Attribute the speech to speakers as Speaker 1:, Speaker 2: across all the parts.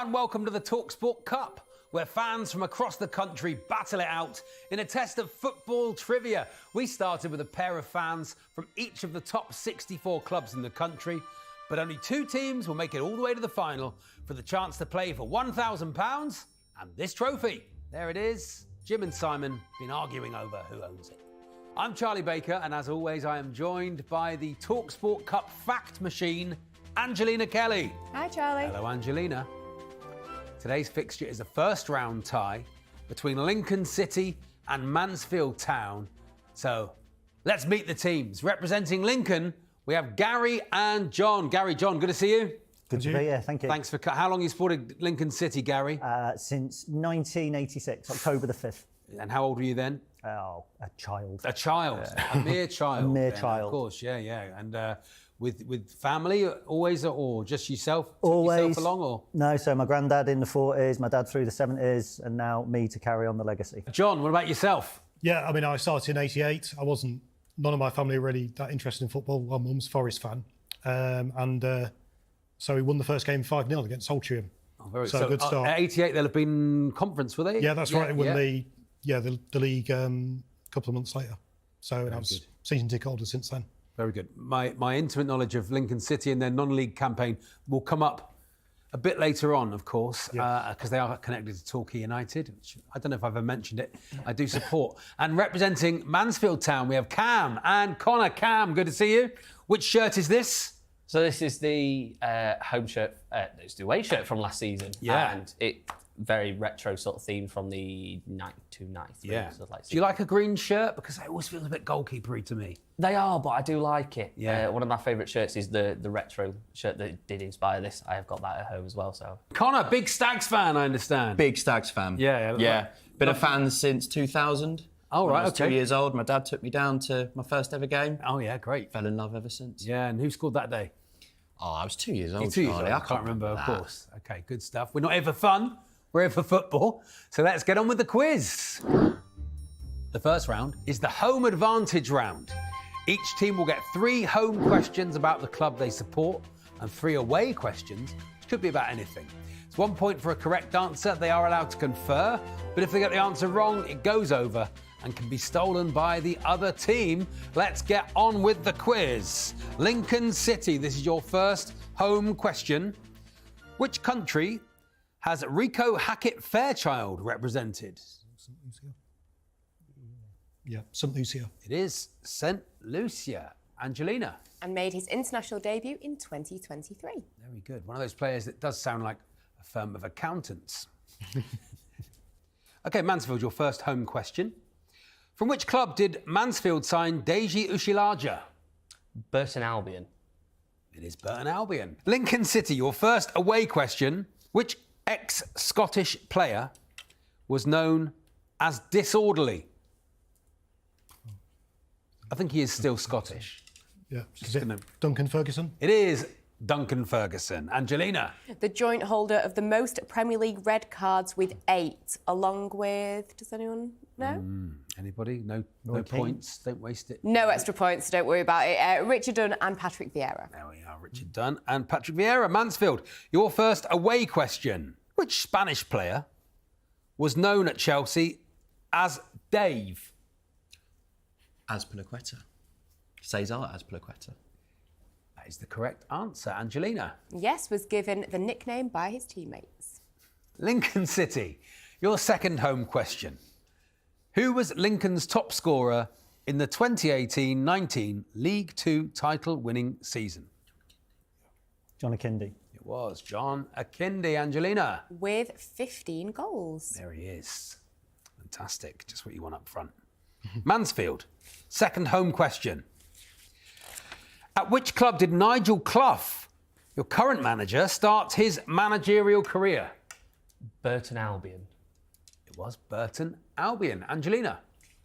Speaker 1: and welcome to the talkSPORT Cup, where fans from across the country battle it out in a test of football trivia. We started with a pair of fans from each of the top 64 clubs in the country, but only 2 teams will make it all the way to the final for the chance to play for £1,000 and this trophy. There it is. Jim and Simon been arguing over who owns it. I'm Charlie Baker, and as always, I am joined by the talkSPORT Cup fact machine, Angelina Kelly.
Speaker 2: Hi, Charlie.
Speaker 1: Hello, Angelina. Today's fixture is a first-round tie between Lincoln City and Mansfield Town. So let's meet the teams. Representing Lincoln, we have Gary and John. Gary, John, good to see you.
Speaker 3: Good to be here, thank you.
Speaker 1: Thanks for... How long have you supported Lincoln City, Gary?
Speaker 3: Since 1986, October the 5th.
Speaker 1: And how old were you then?
Speaker 3: Oh, a child.
Speaker 1: A child, a mere child.
Speaker 3: A mere
Speaker 1: then,
Speaker 3: child.
Speaker 1: Of course, yeah. And with family, always, or just yourself?
Speaker 3: Always.
Speaker 1: Yourself along, or?
Speaker 3: No, so my granddad in the 40s, my dad through the 70s, and now me to carry on the legacy.
Speaker 1: John, what about yourself?
Speaker 4: Yeah, I mean, I started in '88. None of my family were really that interested in football. My mum's Forest fan. So we won the first game 5-0 against Solturium.
Speaker 1: Oh, very
Speaker 4: so good start.
Speaker 1: At 88, they'll have been conference, were they?
Speaker 4: Yeah, that's right. We won the league a couple of months later. So I was season ticket holder since then.
Speaker 1: Very good. My intimate knowledge of Lincoln City and their non-league campaign will come up a bit later on, of course, because they are connected to Torquay United, which I don't know if I've ever mentioned it. I do support. And representing Mansfield Town, we have Cam and Connor. Cam, good to see you. Which shirt is this?
Speaker 5: So this is the home shirt, it's the away shirt from last season.
Speaker 1: Yeah.
Speaker 5: And it very retro sort of theme from the 92, 93.
Speaker 1: Yeah.
Speaker 5: Sort of like
Speaker 1: Do you like a green shirt? Because it always feels a bit goalkeeper-y to me.
Speaker 5: They are, but I do like it.
Speaker 1: Yeah.
Speaker 5: One of my favourite shirts is the retro shirt that did inspire this. I have got that at home as well. So
Speaker 1: Connor, big Stags fan, I understand.
Speaker 6: Big Stags fan.
Speaker 1: Yeah.
Speaker 6: Been a fan since 2000.
Speaker 1: Oh,
Speaker 6: When
Speaker 1: right,
Speaker 6: I was
Speaker 1: okay.
Speaker 6: 2 years old. My dad took me down to my first ever game.
Speaker 1: Oh, yeah, great.
Speaker 6: Fell in love ever since.
Speaker 1: Yeah, and who scored that day?
Speaker 6: Oh, I was 2 years old.
Speaker 1: 2 years old.
Speaker 6: Charlie.
Speaker 1: I can't remember, of course. Okay, good stuff. We're not here for fun, we're here for football. So let's get on with the quiz. The first round is the home advantage round. Each team will get 3 home questions about the club they support and 3 away questions, which could be about anything. It's 1 point for a correct answer. They are allowed to confer, but if they get the answer wrong, it goes over and can be stolen by the other team. Let's get on with the quiz. Lincoln City, this is your first home question. Which country has Rico Hackett-Fairchild represented?
Speaker 4: St. Lucia. Yeah, St. Lucia.
Speaker 1: It is St. Lucia. Angelina.
Speaker 2: And made his international debut in 2023.
Speaker 1: Very good. One of those players that does sound like a firm of accountants. OK, Mansfield, your first home question. From which club did Mansfield sign Deji Ushilaja?
Speaker 5: Burton Albion.
Speaker 1: It is Burton Albion. Lincoln City, your first away question. Which ex-Scottish player was known as disorderly? I think he is still Scottish.
Speaker 4: Yeah. Is it Duncan Ferguson?
Speaker 1: It is Duncan Ferguson. Angelina.
Speaker 2: The joint holder of the most Premier League red cards with 8, along with... Does anyone know?
Speaker 1: Anybody? No points. Don't waste it.
Speaker 2: No extra points, don't worry about it. Richard Dunn and Patrick Vieira.
Speaker 1: There we are, Richard Dunn and Patrick Vieira. Mansfield, your first away question. Which Spanish player was known at Chelsea as Dave?
Speaker 6: Azpilicueta. Cesar Azpilicueta.
Speaker 1: That is the correct answer. Angelina.
Speaker 2: Yes, was given the nickname by his teammates.
Speaker 1: Lincoln City, your second home question. Who was Lincoln's top scorer in the 2018-19 League Two title-winning season?
Speaker 3: John Akindi.
Speaker 1: It was John Akindi. Angelina.
Speaker 2: With 15 goals.
Speaker 1: There he is. Fantastic. Just what you want up front. Mansfield, second home question. At which club did Nigel Clough, your current manager, start his managerial career?
Speaker 5: Burton Albion.
Speaker 1: It was Burton Albion. Angelina.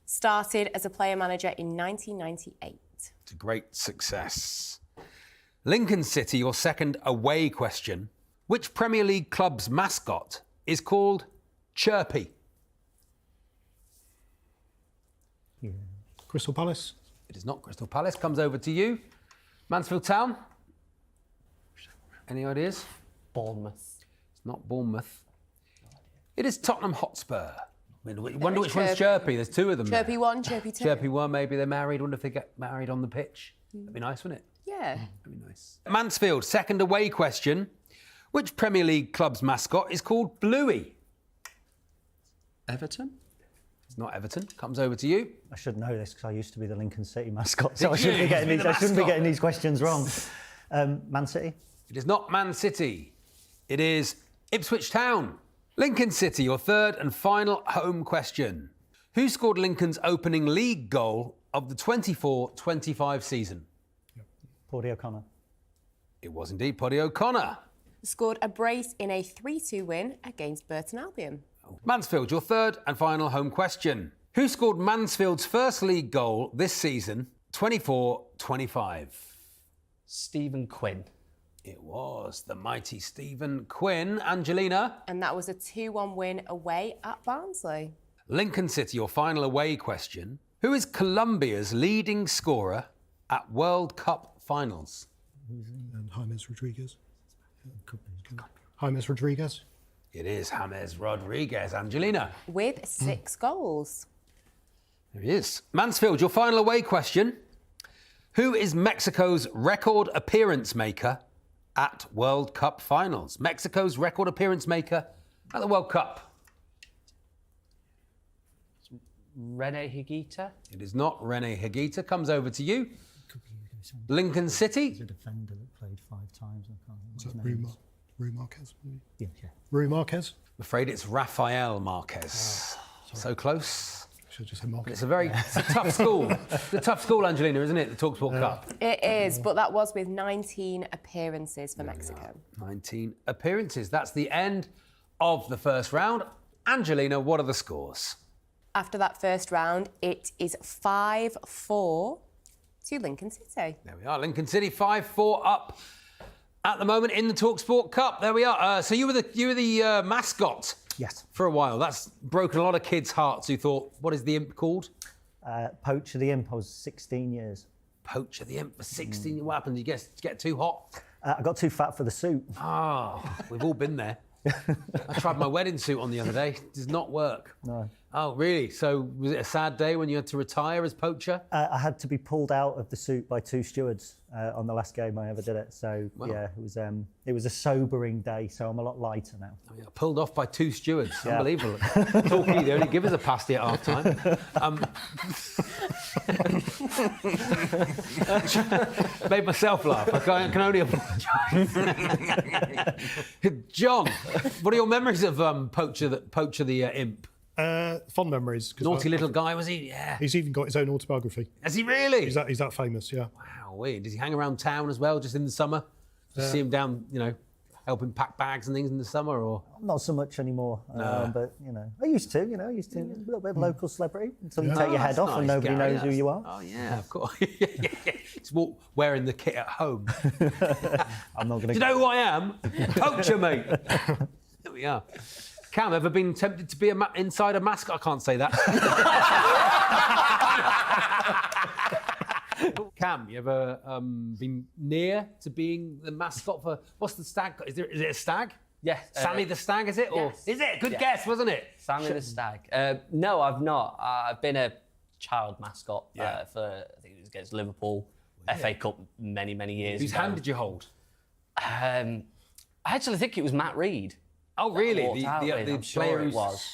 Speaker 2: Started as a player manager in 1998.
Speaker 1: It's a great success. Lincoln City, your second away question. Which Premier League club's mascot is called Chirpy?
Speaker 4: Crystal Palace.
Speaker 1: It is not Crystal Palace. Comes over to you. Mansfield Town. Any ideas?
Speaker 5: Bournemouth.
Speaker 1: It's not Bournemouth. It is Tottenham Hotspur. I wonder which one's Chirpy. There's two of them.
Speaker 2: Chirpy
Speaker 1: there.
Speaker 2: 1, Chirpy 2.
Speaker 1: Chirpy 1, maybe they're married. Wonder if they get married on the pitch. That'd be nice, wouldn't it?
Speaker 2: Yeah.
Speaker 1: That'd be nice. Mansfield, second away question. Which Premier League club's mascot is called Bluey?
Speaker 6: Everton?
Speaker 1: It's not Everton. Comes over to you.
Speaker 3: I should know this because I used to be the Lincoln City mascot, so I
Speaker 1: Did
Speaker 3: shouldn't
Speaker 1: you?
Speaker 3: be getting
Speaker 1: Used to be
Speaker 3: these.
Speaker 1: the
Speaker 3: I shouldn't be
Speaker 1: mascot.
Speaker 3: getting these questions wrong. Man City.
Speaker 1: It is not Man City. It is Ipswich Town. Lincoln City, your third and final home question. Who scored Lincoln's opening league goal of the 24-25 season?
Speaker 3: Paudie O'Connor.
Speaker 1: It was indeed Poddy O'Connor.
Speaker 2: Scored a brace in a 3-2 win against Burton Albion.
Speaker 1: Mansfield, your third and final home question. Who scored Mansfield's first league goal this season, 24-25?
Speaker 5: Stephen Quinn.
Speaker 1: It was the mighty Stephen Quinn. Angelina?
Speaker 2: And that was a 2-1 win away at Barnsley.
Speaker 1: Lincoln City, your final away question. Who is Colombia's leading scorer at World Cup finals?
Speaker 4: And James Rodriguez. James Rodriguez.
Speaker 1: It is James Rodriguez. Angelina?
Speaker 2: With 6 goals.
Speaker 1: There he is. Mansfield, your final away question. Who is Mexico's record appearance maker at World Cup finals? Mexico's record appearance maker at the World Cup.
Speaker 5: Rene Higuita.
Speaker 1: It is not Rene Higuita. Comes over to you. Lincoln City.
Speaker 3: He's a defender that played 5 times. I can't
Speaker 4: Is
Speaker 3: remember
Speaker 4: that
Speaker 3: his name.
Speaker 4: Rui Marquez? Maybe?
Speaker 3: Yeah.
Speaker 4: Rui Marquez?
Speaker 1: I'm afraid it's Rafael Marquez. So close.
Speaker 4: Should have just said Marquez.
Speaker 1: It's a tough school. It's a tough school, Angelina, isn't it? The talkSPORT Cup.
Speaker 2: It is, but that was with 19 appearances for Mexico.
Speaker 1: 19 appearances. That's the end of the first round. Angelina, what are the scores?
Speaker 2: After that first round, it is 5-4 to Lincoln City.
Speaker 1: There we are. Lincoln City 5-4 up at the moment in the talkSPORT Cup. There we are. So you were the mascot
Speaker 3: Yes.
Speaker 1: for a while. That's broken a lot of kids' hearts who thought, what is the imp called?
Speaker 3: Poacher the Imp. I was 16 years.
Speaker 1: Poacher the imp for 16. What happened? Did you get too hot?
Speaker 3: I got too fat for the suit.
Speaker 1: Oh, we've all been there. I tried my wedding suit on the other day. It does not work.
Speaker 3: No.
Speaker 1: Oh, really? So was it a sad day when you had to retire as poacher?
Speaker 3: I had to be pulled out of the suit by 2 stewards on the last game I ever did it. So yeah, it was a sobering day. So I'm a lot lighter now.
Speaker 1: Oh, yeah, pulled off by 2 stewards.
Speaker 3: Yeah.
Speaker 1: Unbelievable. Torquay, they only give us a pasty at half time. Made myself laugh. I can only apologise. John, what are your memories of Poacher the Imp?
Speaker 4: Fond memories. 'Cause
Speaker 1: Naughty little guy, was he? Yeah.
Speaker 4: He's even got his own autobiography.
Speaker 1: Has he really?
Speaker 4: He's that famous, yeah.
Speaker 1: Wow, weird. Does he hang around town as well, just in the summer? Just see him down, helping pack bags and things in the summer, or?
Speaker 3: Not so much anymore, but I used to. A little bit of local celebrity. Until you take your head
Speaker 1: That's
Speaker 3: off and
Speaker 1: nice,
Speaker 3: nobody
Speaker 1: Gary.
Speaker 3: knows who you are.
Speaker 1: Oh yeah, of course. Just wearing the kit at home.
Speaker 3: I'm not going to.
Speaker 1: Do you know who I am? Poacher, mate. There we are. Cam, ever been tempted to be inside a mascot? I can't say that. Cam, you ever been near to being the mascot for what's the stag? Is it a stag?
Speaker 5: Yeah.
Speaker 1: Sammy the Stag, is it? Or
Speaker 5: yes.
Speaker 1: is it? Good
Speaker 5: Yeah.
Speaker 1: guess, wasn't it?
Speaker 5: Sammy the Stag. No, I've not. I've been a child mascot
Speaker 1: Yeah.
Speaker 5: for, I think it was against Liverpool, FA Cup many, many years
Speaker 1: Whose
Speaker 5: ago.
Speaker 1: hand did you hold?
Speaker 5: I actually think it was Matt Reed.
Speaker 1: Oh, really?
Speaker 5: Walked out with,
Speaker 1: The
Speaker 5: I'm sure
Speaker 1: player
Speaker 5: it
Speaker 1: who's...
Speaker 5: was.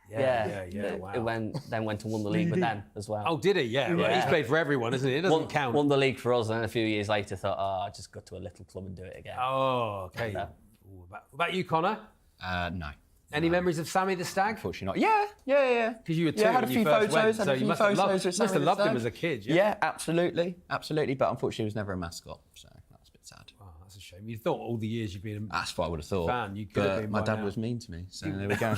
Speaker 1: Yeah.
Speaker 5: It
Speaker 1: Wow.
Speaker 5: went and won the league with them as well.
Speaker 1: Oh, did he? Yeah. Well, he's played for everyone, isn't he? It doesn't count.
Speaker 5: Won the league for us, and then a few years later thought, I'll just go to a little club and do it again.
Speaker 1: Oh, okay.
Speaker 5: Yeah.
Speaker 1: Ooh, what about you, Connor?
Speaker 6: No.
Speaker 1: Any memories of Sammy the Stag?
Speaker 6: Unfortunately not. Yeah.
Speaker 1: Because you were 2
Speaker 6: Yeah, I had
Speaker 1: when
Speaker 6: a
Speaker 1: you
Speaker 6: few
Speaker 1: first
Speaker 6: photos.
Speaker 1: went,
Speaker 6: Had
Speaker 1: so
Speaker 6: a
Speaker 1: you
Speaker 6: few
Speaker 1: must have
Speaker 6: photos
Speaker 1: loved,
Speaker 6: with
Speaker 1: must have
Speaker 6: Sammy the
Speaker 1: loved him
Speaker 6: Stag.
Speaker 1: as a kid.
Speaker 6: Yeah, absolutely. But unfortunately, he was never a mascot, so that was a bit sad.
Speaker 1: Oh, that's a shame. You thought all the years you've been a
Speaker 6: That's what I would have thought.
Speaker 1: fan, you could have
Speaker 6: But
Speaker 1: been
Speaker 6: my
Speaker 1: by
Speaker 6: dad
Speaker 1: now.
Speaker 6: was mean to me, so there we go.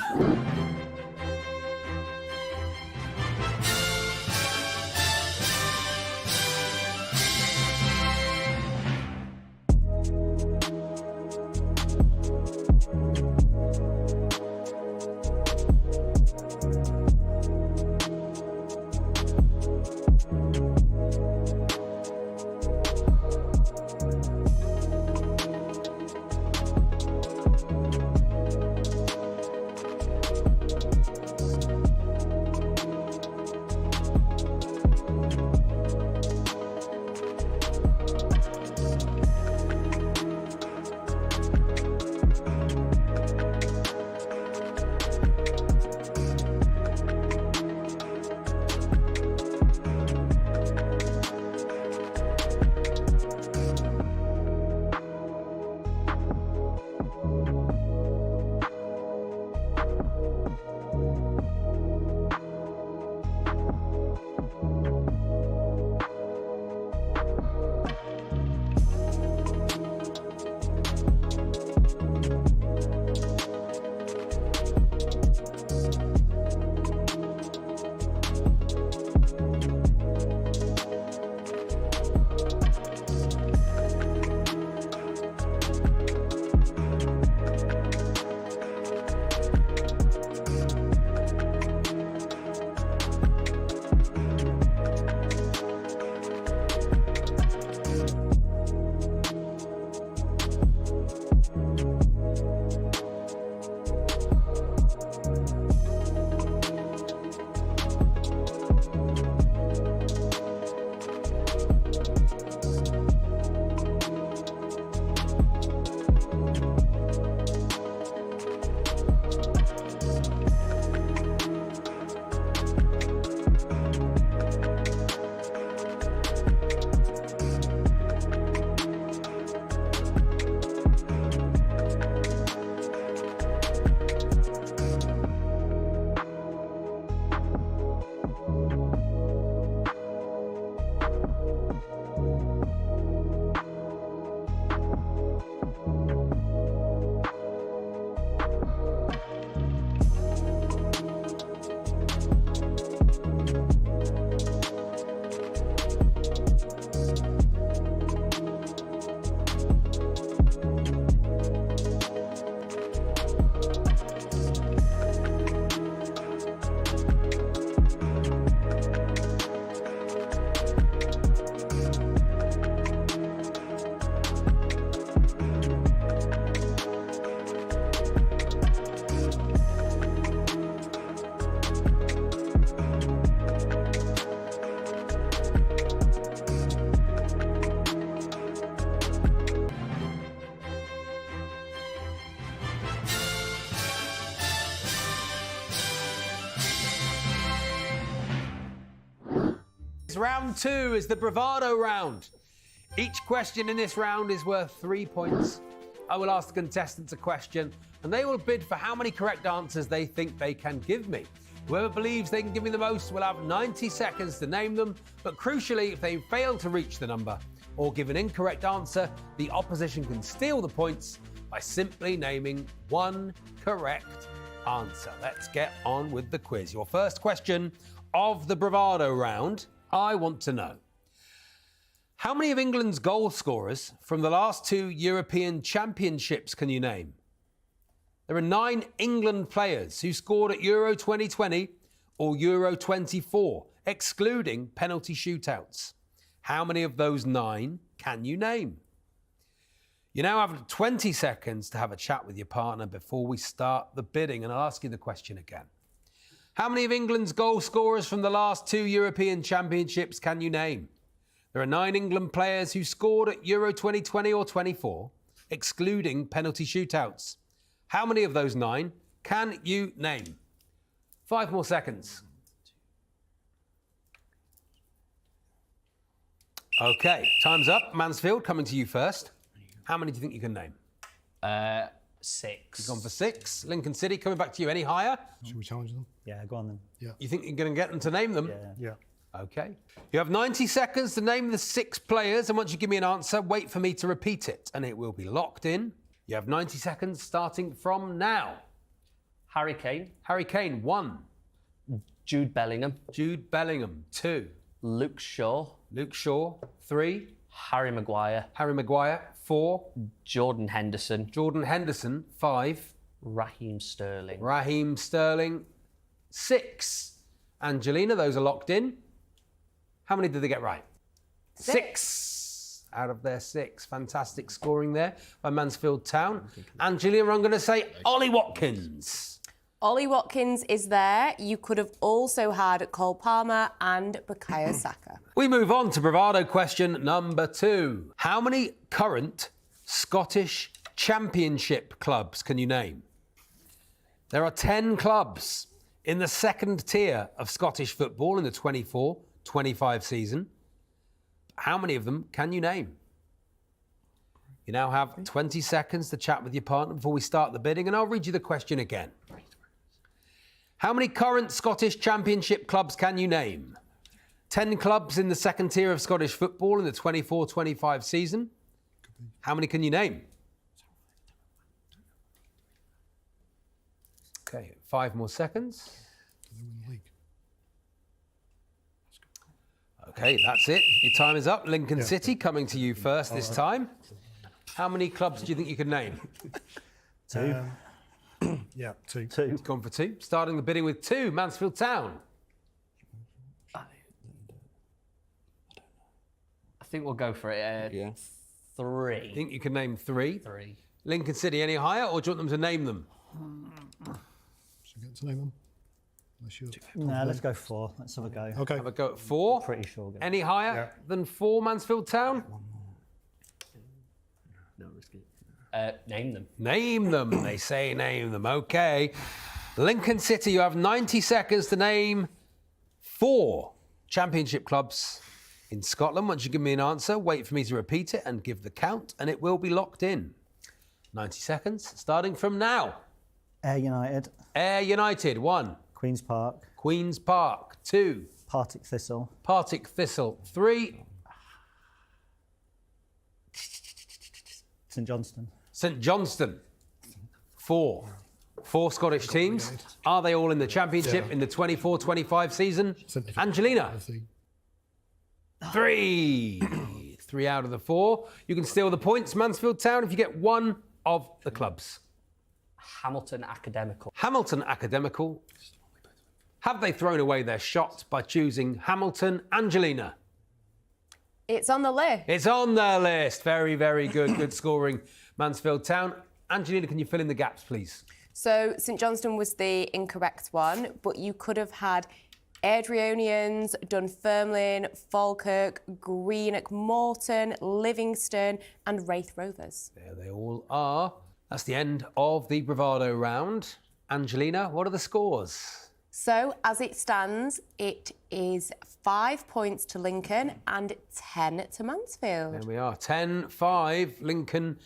Speaker 1: Round 2 is the bravado round. Each question in this round is worth 3 points. I will ask the contestants a question and they will bid for how many correct answers they think they can give me. Whoever believes they can give me the most will have 90 seconds to name them, but crucially, if they fail to reach the number or give an incorrect answer, the opposition can steal the points by simply naming one correct answer. Let's get on with the quiz. Your first question of the bravado round, I want to know: how many of England's goal scorers from the last 2 European Championships can you name? There are 9 England players who scored at Euro 2020 or Euro 24, excluding penalty shootouts. How many of those 9 can you name? You now have 20 seconds to have a chat with your partner before we start the bidding, and I'll ask you the question again. How many of England's goal scorers from the last 2 European Championships can you name? There are 9 England players who scored at Euro 2020 or 24, excluding penalty shootouts. How many of those 9 can you name? 5 more seconds. Okay, time's up. Mansfield, coming to you first. How many do you think you can name?
Speaker 5: 6.
Speaker 1: You've gone for 6. Lincoln City, coming back to you. Any higher?
Speaker 4: Should we challenge them?
Speaker 3: Yeah, go on then.
Speaker 1: You think you're going to get them to name them?
Speaker 3: Yeah.
Speaker 4: Yeah.
Speaker 1: Okay. You have 90 seconds to name the 6 players, and once you give me an answer, wait for me to repeat it, and it will be locked in. You have 90 seconds starting from now.
Speaker 5: Harry Kane.
Speaker 1: Harry Kane, 1.
Speaker 5: Jude Bellingham.
Speaker 1: Jude Bellingham, 2.
Speaker 5: Luke Shaw.
Speaker 1: Luke Shaw, 3.
Speaker 5: Harry Maguire.
Speaker 1: Harry Maguire, 4.
Speaker 5: Jordan Henderson.
Speaker 1: Jordan Henderson, 5.
Speaker 5: Raheem Sterling.
Speaker 1: Raheem Sterling, 6. Angelina, those are locked in. How many did they get right? 6 out of their 6. Fantastic scoring there by Mansfield Town. Angelina, I'm going to say Ollie Watkins.
Speaker 2: Ollie Watkins is there. You could have also had Cole Palmer and Bukayo Saka.
Speaker 1: We move on to bravado question number 2. How many current Scottish Championship clubs can you name? There are 10 clubs in the second tier of Scottish football in the 24-25 season. How many of them can you name? You now have 20 seconds to chat with your partner before we start the bidding, and I'll read you the question again. How many current Scottish Championship clubs can you name? 10 clubs in the second tier of Scottish football in the 24-25 season. How many can you name? Okay, 5 more seconds. Okay, that's it. Your time is up. Lincoln City coming to you first this time. How many clubs do you think you can name?
Speaker 3: 2.
Speaker 4: Yeah, 2.
Speaker 3: 2.
Speaker 1: It's gone for 2. Starting the bidding with 2, Mansfield Town.
Speaker 5: I think we'll go for it. 3.
Speaker 1: Think you can name 3?
Speaker 5: 3.
Speaker 1: Lincoln City, any higher, or do you want them to name them?
Speaker 4: Should we get to name them? Unless you're
Speaker 3: No, let's go 4. Let's have a go.
Speaker 4: Okay.
Speaker 1: Have a go at 4.
Speaker 3: Pretty sure. We'll get
Speaker 1: Any higher than 4, Mansfield Town?
Speaker 5: Name them.
Speaker 1: Name them. They say name them. Okay. Lincoln City, you have 90 seconds to name 4 championship clubs in Scotland. Once you give me an answer, wait for me to repeat it and give the count, and it will be locked in. 90 seconds, starting from now.
Speaker 3: Ayr United.
Speaker 1: Ayr United, 1.
Speaker 3: Queen's Park.
Speaker 1: Queen's Park, 2.
Speaker 3: Partick Thistle.
Speaker 1: Partick Thistle, 3.
Speaker 3: St Johnstone.
Speaker 1: St Johnstone, 4. 4 Scottish teams. Are they all in the championship in the 24-25 season? Angelina, 3. 3 out of the 4. You can steal the points, Mansfield Town, if you get 1 of the clubs.
Speaker 5: Hamilton Academical.
Speaker 1: Hamilton Academical. Have they thrown away their shot by choosing Hamilton? Angelina?
Speaker 2: It's on the list.
Speaker 1: It's on their list. Very, very good. Good scoring, Mansfield Town. Angelina, can you fill in the gaps, please?
Speaker 2: So St Johnstone was the incorrect one, but you could have had Airdrieonians, Dunfermline, Falkirk, Greenock, Morton, Livingston and Wraith Rovers.
Speaker 1: There they all are. That's the end of the bravado round. Angelina, what are the scores?
Speaker 2: So, as it stands, it is 5 points to Lincoln and 10 to Mansfield.
Speaker 1: There we are. 10-5, Lincoln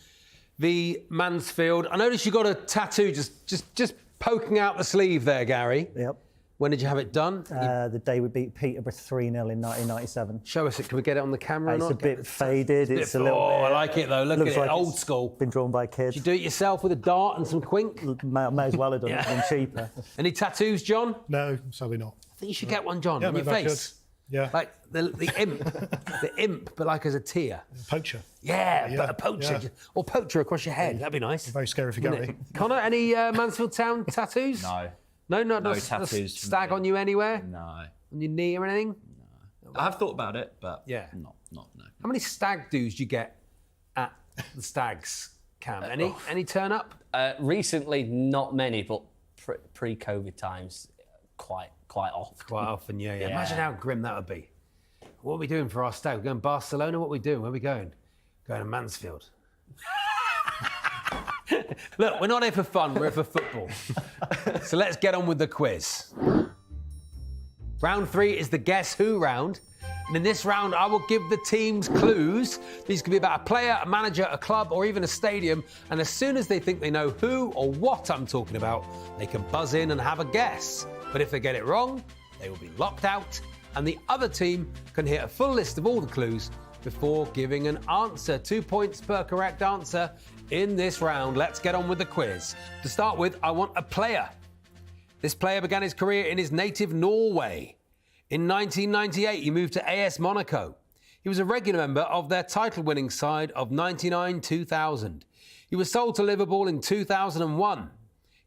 Speaker 1: v Mansfield. I noticed you got a tattoo just poking out the sleeve there, Gary.
Speaker 3: Yep.
Speaker 1: When did you have it done?
Speaker 3: The day we beat Peterborough 3-0 in 1997.
Speaker 1: Show us it. Can we get it on the camera or
Speaker 3: It's
Speaker 1: not?
Speaker 3: a bit faded. It's a little
Speaker 1: Oh,
Speaker 3: bit...
Speaker 1: I like it though. Look at
Speaker 3: looks
Speaker 1: it.
Speaker 3: like
Speaker 1: Old
Speaker 3: it's
Speaker 1: school.
Speaker 3: Been drawn by kids.
Speaker 1: Did you do it yourself with a dart and some quink?
Speaker 3: May as well have done it. Been cheaper.
Speaker 1: Any tattoos, John?
Speaker 4: No, sadly not.
Speaker 1: I think you should get one, John,
Speaker 4: Yeah,
Speaker 1: on your
Speaker 4: maybe I
Speaker 1: face.
Speaker 4: could. Yeah.
Speaker 1: Like the imp. The imp, but like as a tear.
Speaker 4: Poacher.
Speaker 1: Yeah,
Speaker 4: Yeah,
Speaker 1: but a poacher.
Speaker 4: yeah.
Speaker 1: Or poacher across your head. That'd be nice.
Speaker 4: Very scary for
Speaker 1: Wouldn't
Speaker 4: Gary.
Speaker 1: it? Connor, any Mansfield Town tattoos?
Speaker 6: No.
Speaker 1: No,
Speaker 6: No
Speaker 1: not
Speaker 6: tattoos for
Speaker 1: stag
Speaker 6: me.
Speaker 1: on you anywhere?
Speaker 6: No.
Speaker 1: On your knee or anything?
Speaker 6: I have thought about it, but
Speaker 1: Yeah.
Speaker 6: no.
Speaker 1: How many stag do's do you get at the stags, Cam? Any turn up?
Speaker 5: Recently, not many, but pre-COVID times, quite often.
Speaker 1: Quite often, yeah.
Speaker 5: Yeah.
Speaker 1: Imagine how grim that would be. What are we doing for our stag? We're going to Barcelona? What are we doing? Where are we going? Going to Mansfield. Look, we're not here for fun, we're here for football. So let's get on with the quiz. Round 3 is the Guess Who round. And in this round, I will give the teams clues. These could be about a player, a manager, a club, or even a stadium. And as soon as they think they know who or what I'm talking about, they can buzz in and have a guess. But if they get it wrong, they will be locked out. And the other team can hit a full list of all the clues before giving an answer. 2 points per correct answer in this round. Let's get on with the quiz. To start with, I want a player. This player began his career in his native Norway. In 1998, he moved to AS Monaco. He was a regular member of their title-winning side of 99-2000. He was sold to Liverpool in 2001.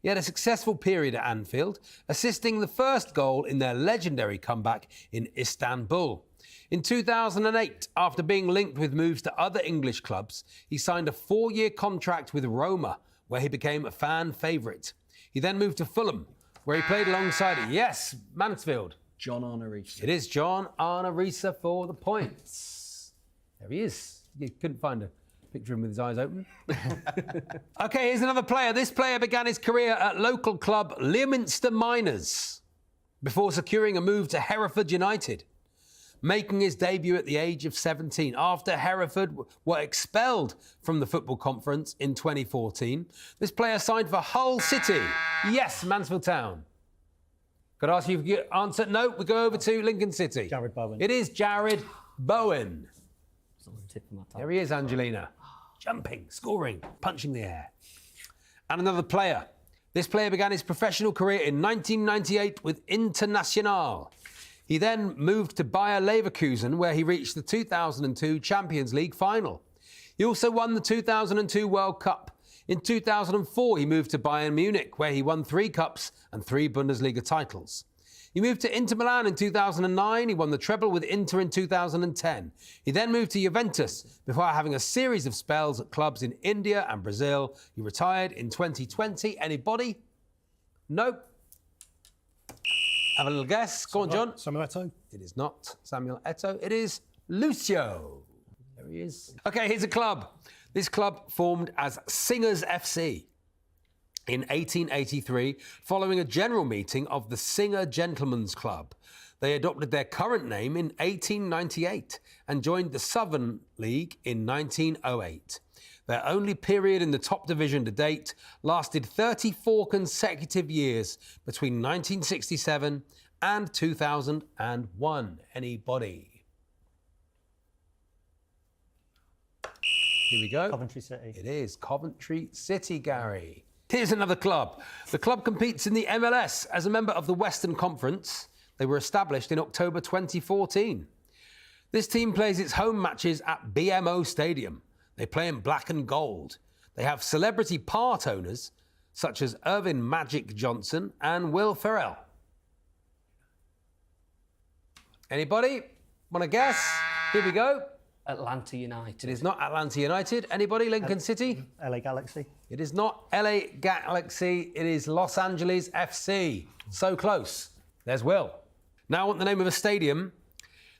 Speaker 1: He had a successful period at Anfield, assisting the first goal in their legendary comeback in Istanbul. In 2008, after being linked with moves to other English clubs, he signed a 4-year contract with Roma, where he became a fan favourite. He then moved to Fulham, where he played alongside, yes, Mansfield.
Speaker 6: John Arnerisa.
Speaker 1: It is John Arnerisa for the points. There he is. You couldn't find a picture of him with his eyes open. OK, here's another player. This player began his career at local club Leominster Miners before securing a move to Hereford United, making his debut at the age of 17. After Hereford were expelled from the Football Conference in 2014, this player signed for Hull City. Yes, Mansfield Town. Could I ask you if you could answer? No, we go over to Lincoln City.
Speaker 3: Jared Bowen.
Speaker 1: It is Jared Bowen.
Speaker 5: It's on the tip of my tongue.
Speaker 1: There he is, Angelina. Jumping, scoring, punching the air. And another player. This player began his professional career in 1998 with Internacional. He then moved to Bayer Leverkusen, where he reached the 2002 Champions League final. He also won the 2002 World Cup. In 2004, he moved to Bayern Munich, where he won 3 cups and 3 Bundesliga titles. He moved to Inter Milan in 2009. He won the treble with Inter in 2010. He then moved to Juventus before having a series of spells at clubs in India and Brazil. He retired in 2020. Anybody? Nope. Have a little guess. Go on, John.
Speaker 4: Samuel Eto'o.
Speaker 1: It is not Samuel Eto'o. It is Lucio. There he is. OK, here's a club. This club formed as Singers FC in 1883, following a general meeting of the Singer Gentlemen's Club. They adopted their current name in 1898 and joined the Southern League in 1908. Their only period in the top division to date lasted 34 consecutive years between 1967 and 2001. Anybody? Here we go.
Speaker 3: Coventry City.
Speaker 1: It is Coventry City, Gary. Here's another club. The club competes in the MLS as a member of the Western Conference. They were established in October 2014. This team plays its home matches at BMO Stadium. They play in black and gold. They have celebrity part owners such as Irvin Magic Johnson and Will Ferrell. Anybody want to guess? Here we go.
Speaker 5: Atlanta United.
Speaker 1: It is not Atlanta United. Anybody? Lincoln City?
Speaker 3: LA Galaxy.
Speaker 1: It is not LA Galaxy. It is Los Angeles FC. So close. There's Will. Now I want the name of a stadium.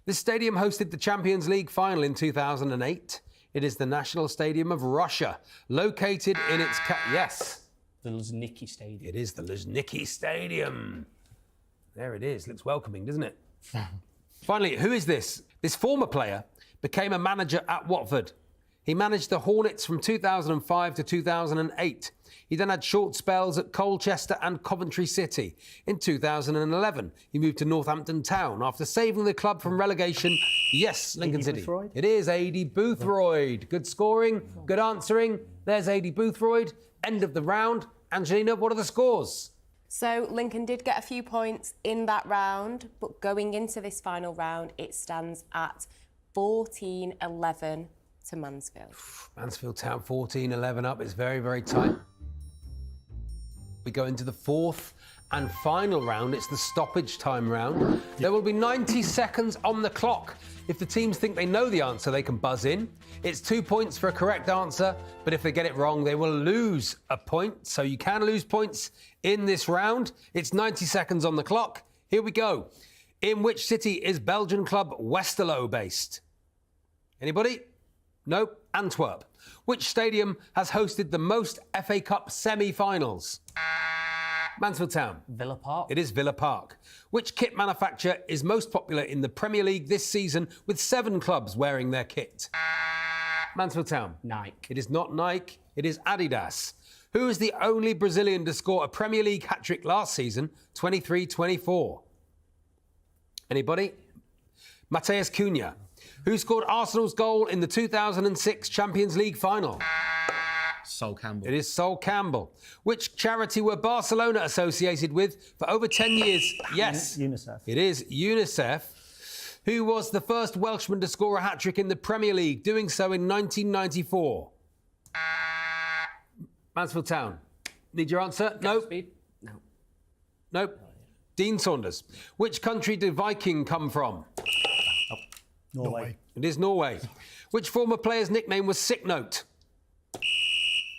Speaker 1: This stadium hosted the Champions League final in 2008. It is the National Stadium of Russia, located in its... Yes.
Speaker 5: The Luzhniki Stadium.
Speaker 1: It is the Luzhniki Stadium. There it is. Looks welcoming, doesn't it? Finally, who is this? This former player became a manager at Watford. He managed the Hornets from 2005 to 2008. He then had short spells at Colchester and Coventry City. In 2011, he moved to Northampton Town after saving the club from relegation. Yes, Lincoln City.
Speaker 3: Boothroyd?
Speaker 1: It is A.D. Boothroyd. Good scoring, good answering. There's A.D. Boothroyd. End of the round. Angelina, what are the scores?
Speaker 2: So Lincoln did get a few points in that round, but going into this final round, it stands at 14-11 to Mansfield.
Speaker 1: Mansfield Town 14-11 up. It's very, very tight. We go into the fourth and final round. It's the stoppage time round. There will be 90 seconds on the clock. If the teams think they know the answer, they can buzz in. It's 2 points for a correct answer, but if they get it wrong, they will lose a point. So you can lose points in this round. It's 90 seconds on the clock. Here we go. In which city is Belgian club Westerlo based? Anybody? Nope. Antwerp. Which stadium has hosted the most FA Cup semi-finals? Mansfield Town.
Speaker 5: Villa Park.
Speaker 1: It is Villa Park. Which kit manufacturer is most popular in the Premier League this season with 7 clubs wearing their kit? Mansfield Town.
Speaker 5: Nike.
Speaker 1: It is not Nike, it is Adidas. Who is the only Brazilian to score a Premier League hat-trick last season, 23-24? Anybody? Mateus Cunha. Who scored Arsenal's goal in the 2006 Champions League final?
Speaker 6: Sol Campbell.
Speaker 1: It is Sol Campbell. Which charity were Barcelona associated with for over 10 years? Yes.
Speaker 3: UNICEF.
Speaker 1: It is UNICEF. Who was the first Welshman to score a hat-trick in the Premier League, doing so in 1994? Mansfield Town. Need your answer? No.
Speaker 5: Speed? No.
Speaker 1: Nope. Dean Saunders. Which country did Viking come from?
Speaker 3: Norway.
Speaker 1: It is Norway. Which former player's nickname was Sick Note?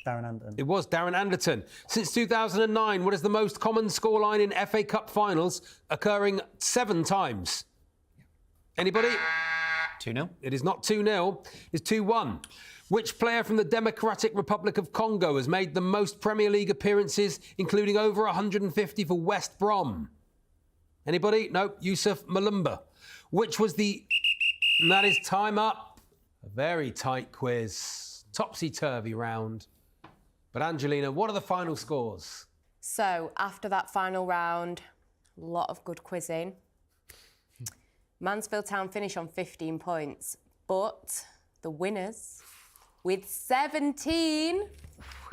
Speaker 3: Darren Anderton.
Speaker 1: It was Darren Anderton. Since 2009, what is the most common scoreline in FA Cup finals, occurring 7 times? Anybody?
Speaker 6: 2-0.
Speaker 1: It is not 2-0. It's 2-1. Which player from the Democratic Republic of Congo has made the most Premier League appearances, including over 150 for West Brom? Anybody? Nope. Yusuf Malumba. Which was the... And that is time up. A very tight quiz. Topsy-turvy round. But Angelina, what are the final scores?
Speaker 2: So after that final round, a lot of good quizzing. Mansfield Town finish on 15 points, but the winners with 17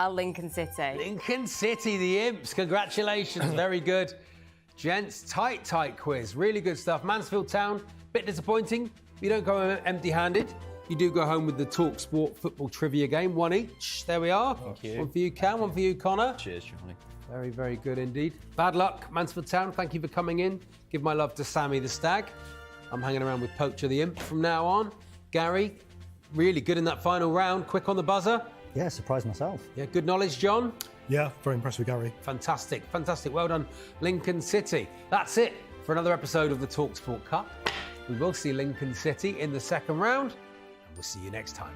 Speaker 2: are Lincoln City.
Speaker 1: Lincoln City, the Imps. Congratulations. Very good. Gents, tight quiz. Really good stuff. Mansfield Town, bit disappointing. You don't go home empty-handed. You do go home with the talkSPORT football trivia game, 1 each. There we are.
Speaker 6: Thank you.
Speaker 1: 1 for you, Cam, 1 for you, Connor.
Speaker 6: Cheers, Johnny.
Speaker 1: Very, very good indeed. Bad luck, Mansfield Town. Thank you for coming in. Give my love to Sammy the Stag. I'm hanging around with Poacher the Imp from now on. Gary, really good in that final round. Quick on the buzzer.
Speaker 3: Yeah, surprised myself.
Speaker 1: Yeah, good knowledge, John.
Speaker 4: Yeah, very impressed with Gary.
Speaker 1: Fantastic. Well done, Lincoln City. That's it for another episode of the talkSPORT Cup. We will see Lincoln City in the second round, and we'll see you next time.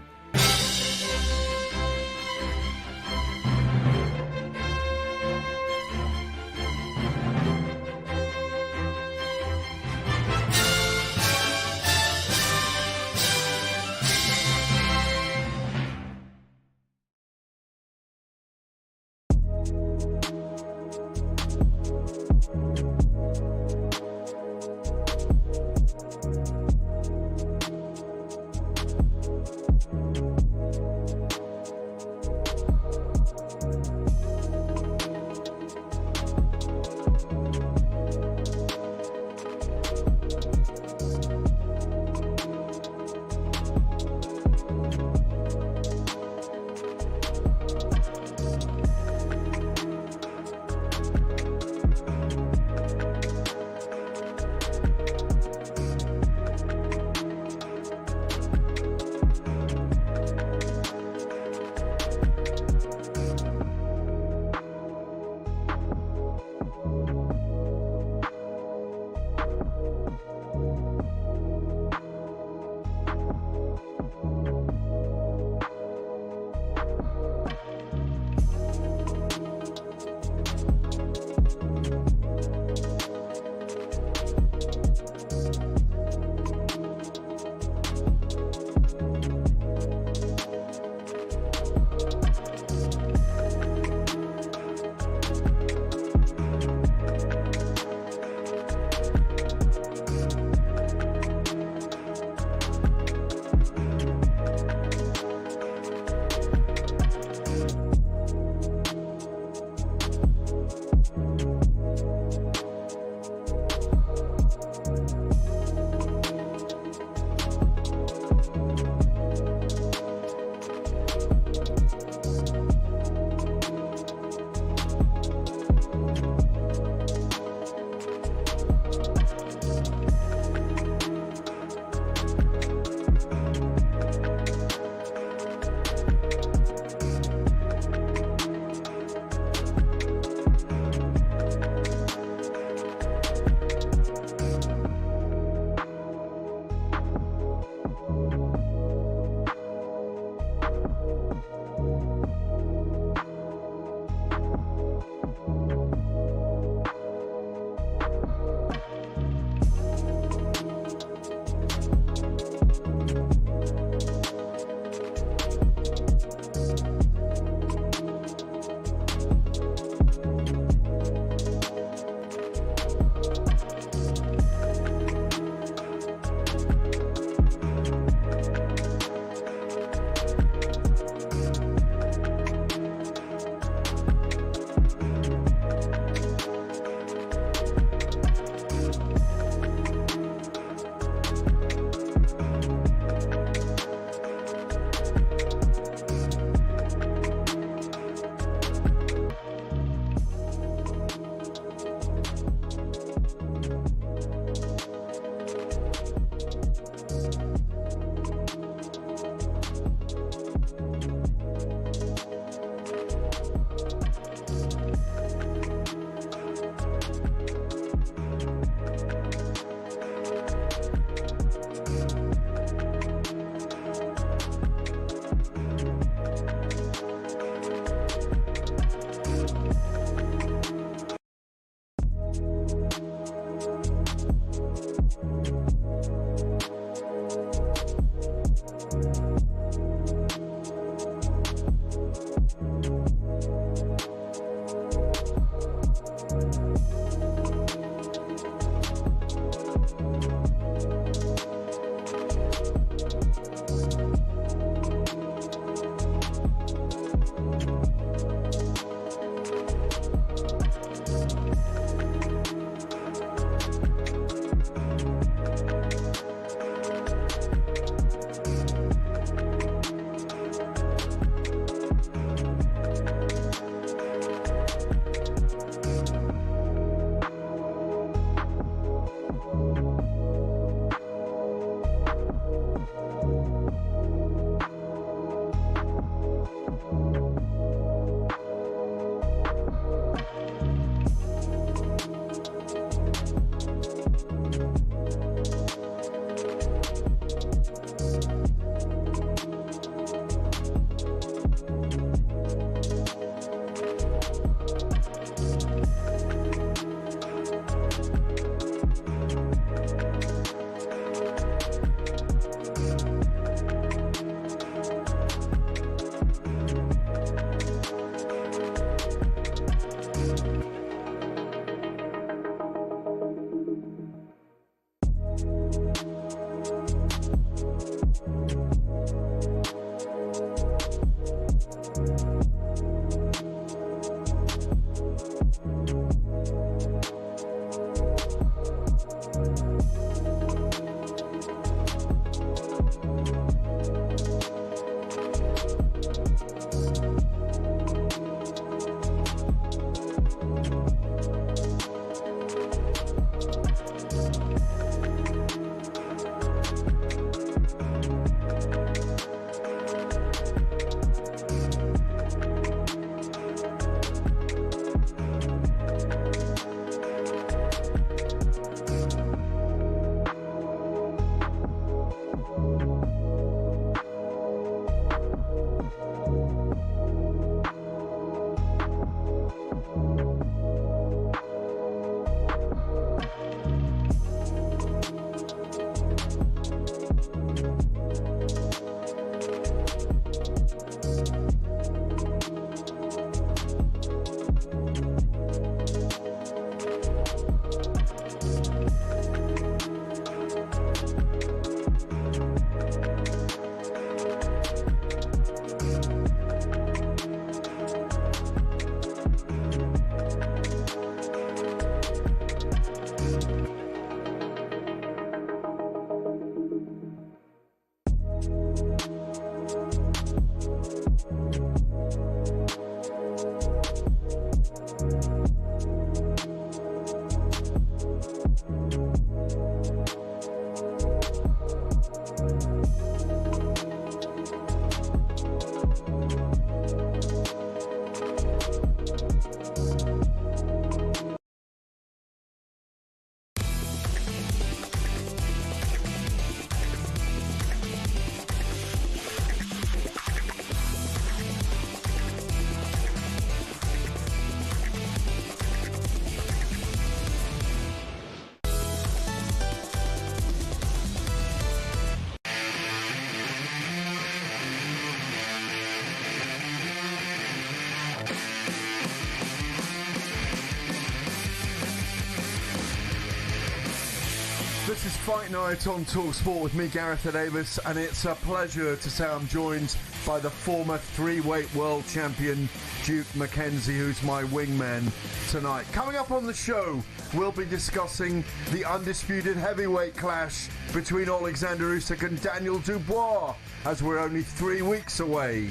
Speaker 7: Fight Night on talkSPORT with me, Gareth Davis, and it's a pleasure to say I'm joined by the former three-weight world champion Duke McKenzie, who's my wingman tonight. Coming up on the show, we'll be discussing the undisputed heavyweight clash between Alexander Usyk and Daniel Dubois, as we're only 3 weeks away.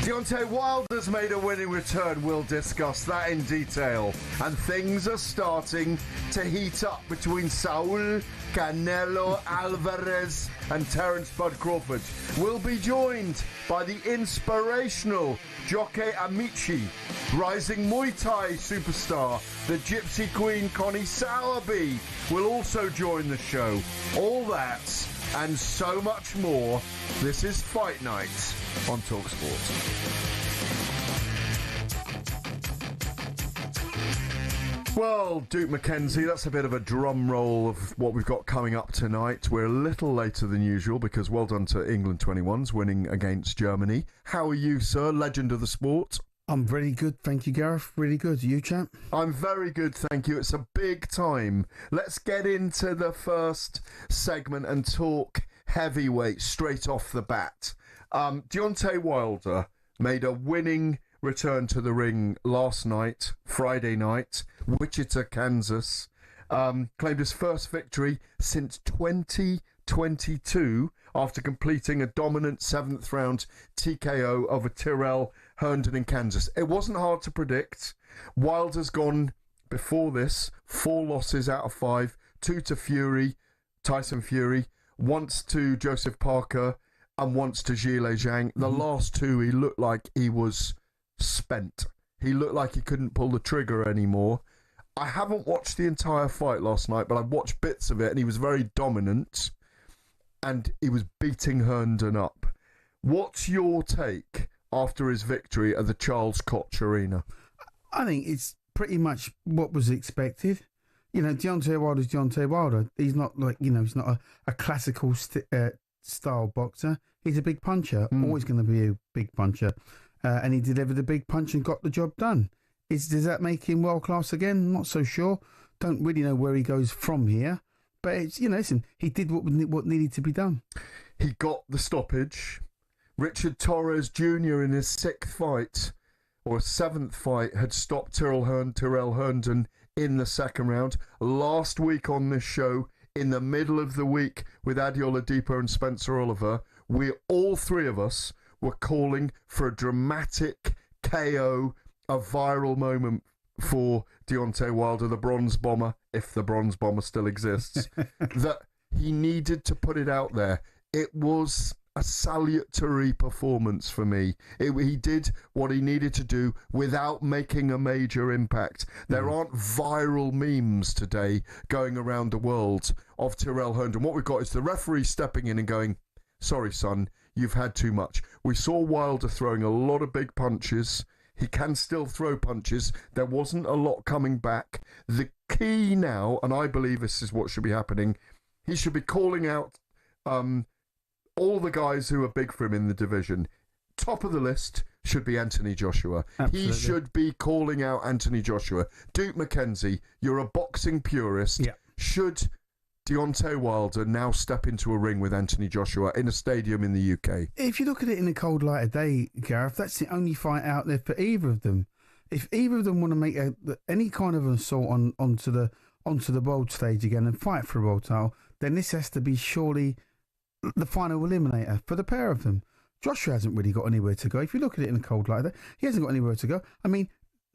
Speaker 7: Deontay Wilder's made a winning return. We'll discuss that in detail. And things are starting to heat up between Saul Canelo Alvarez and Terence Bud Crawford. We'll be joined by the inspirational Jockey Amici, rising Muay Thai superstar, the Gypsy Queen Connie Sowerby will also join the show. All that and so much more. This is Fight Night on talkSPORT. Well, Duke McKenzie, that's a bit of a drum roll of what we've got coming up tonight. We're a little later than usual because well done to England 21s winning against Germany. How are you, sir? Legend of the sport.
Speaker 8: I'm very good, thank you, Gareth. Really good. You, champ?
Speaker 7: I'm very good, thank you. It's a big time. Let's get into the first segment and talk heavyweight straight off the bat. Deontay Wilder made a winning return to the ring last night, Friday night, Wichita, Kansas. Claimed his first victory since 2022 after completing a dominant 7th round TKO over Tyrell Herndon in Kansas. It wasn't hard to predict. Wilder's gone before this 4 losses out of 5, 2 to Fury, Tyson Fury, once to Joseph Parker and once to Zhile Zhang. The last 2 he looked like he was spent. He looked like he couldn't pull the trigger anymore. I haven't watched the entire fight last night, but I've watched bits of it and he was very dominant and he was beating Herndon up. What's your take after his victory at the Charles Koch Arena?
Speaker 8: I think it's pretty much what was expected. You know, Deontay Wilder's Deontay Wilder. He's not like, you know, he's not a classical style boxer. He's a big puncher, always going to be a big puncher. And he delivered a big punch and got the job done. Does that make him world class again? Not so sure. Don't really know where he goes from here. But it's, you know, listen, he did what needed to be done.
Speaker 7: He got the stoppage. Richard Torres Jr. in his 6th fight, or 7th fight, had stopped Tyrell Herndon in the 2nd round. Last week on this show, in the middle of the week, with Adeola Oladipo and Spencer Oliver, all 3 of us were calling for a dramatic KO, a viral moment for Deontay Wilder, the Bronze Bomber, if the Bronze Bomber still exists, that he needed to put it out there. It was a salutary performance for me. He did what he needed to do without making a major impact. There aren't viral memes today going around the world of Tyrell Herndon. What we've got is the referee stepping in and going, sorry, son, you've had too much. We saw Wilder throwing a lot of big punches. He can still throw punches. There wasn't a lot coming back. The key now, and I believe this is what should be happening, he should be calling out all the guys who are big for him in the division. Top of the list should be Anthony Joshua. Absolutely. He should be calling out Anthony Joshua. Duke McKenzie, you're a boxing purist. Yeah. Should Deontay Wilder now step into a ring with Anthony Joshua in a stadium in the UK? If
Speaker 8: you look at it in the cold light of day, Gareth, that's the only fight out there for either of them. If either of them want to make any kind of an assault onto the world stage again and fight for a world title, then this has to be surely the final eliminator for the pair of them. Joshua hasn't really got anywhere to go. If you look at it in the cold light of day, he hasn't got anywhere to go. I mean,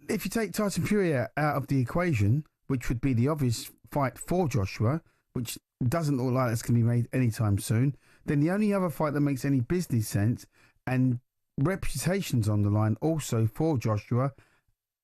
Speaker 8: if you take Tyson Fury out of the equation, which would be the obvious fight for Joshua, which doesn't look like it's going to be made anytime soon, then the only other fight that makes any business sense, and reputation's on the line also for Joshua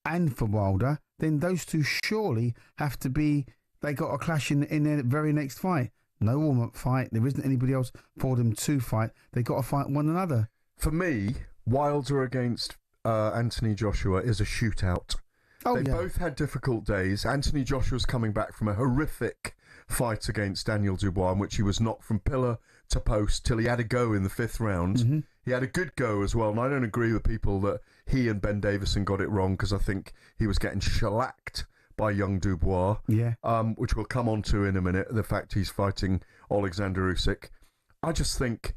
Speaker 8: and for Wilder, then those two surely have to be, they got a clash in their very next fight. No warm-up fight. There isn't anybody else for them to fight. They got to fight one another.
Speaker 7: For me, Wilder against Anthony Joshua is a shootout. They both had difficult days. Anthony Joshua's coming back from a horrific fight against Daniel Dubois, in which he was knocked from pillar to post till he had a go in the 5th round. Mm-hmm. He had a good go as well, and I don't agree with people that he and Ben Davison got it wrong, because I think he was getting shellacked by young Dubois, which we'll come on to in a minute, the fact he's fighting Alexander Usyk. I just think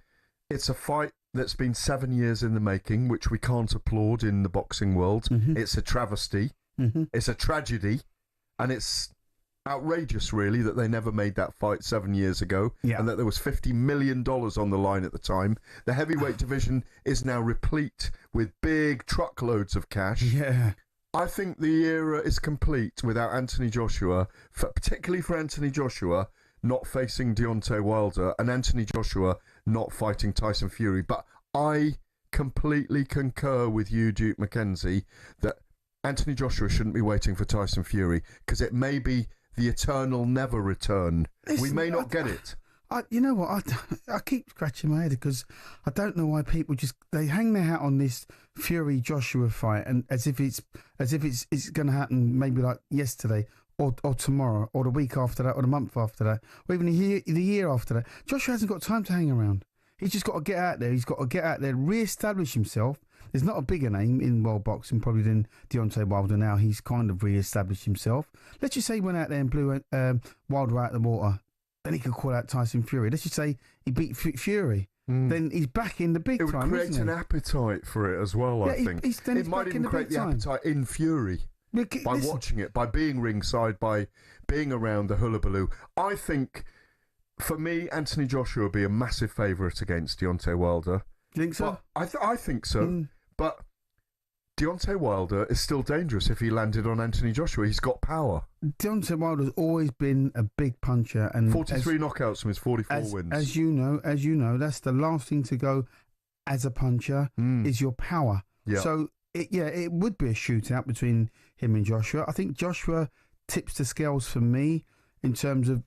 Speaker 7: it's a fight that's been 7 years in the making, which we can't applaud in the boxing world. It's a travesty. It's a tragedy. And it's outrageous, really, that they never made that fight 7 years ago and that there was $50 million on the line at the time. The heavyweight division is now replete with big truckloads of cash. I think the era is complete without Anthony Joshua, particularly for Anthony Joshua, not facing Deontay Wilder and Anthony Joshua not fighting Tyson Fury. But I completely concur with you, Duke McKenzie, that Anthony Joshua shouldn't be waiting for Tyson Fury because it may be the eternal never return. We may not get it.
Speaker 8: You know what? I keep scratching my head because I don't know why people they hang their hat on this Fury Joshua fight and as if it's going to happen maybe like yesterday or tomorrow or the week after that or the month after that or even the year after that. Joshua hasn't got time to hang around. He's just got to get out there. He's got to get out there, re-establish himself. There's not a bigger name in world boxing probably than Deontay Wilder now. He's kind of re-established himself. Let's just say he went out there and blew Wilder out of the water. Then he could call out Tyson Fury. Let's just say he beat Fury. Then he's back in the big time.
Speaker 7: It would create an appetite for it as well, I think. It might even create the appetite in Fury by watching it, by being ringside, by being around the hullabaloo. I think, for me, Anthony Joshua would be a massive favourite against Deontay Wilder.
Speaker 8: Do you think so?
Speaker 7: I think so. But Deontay Wilder is still dangerous if he landed on Anthony Joshua. He's got power. Deontay
Speaker 8: Wilder's always been a big puncher. And
Speaker 7: 43 knockouts from his 44 wins.
Speaker 8: As you know, that's the last thing to go as a puncher is your power.
Speaker 7: Yeah.
Speaker 8: So, it would be a shootout between him and Joshua. I think Joshua tips the scales for me in terms of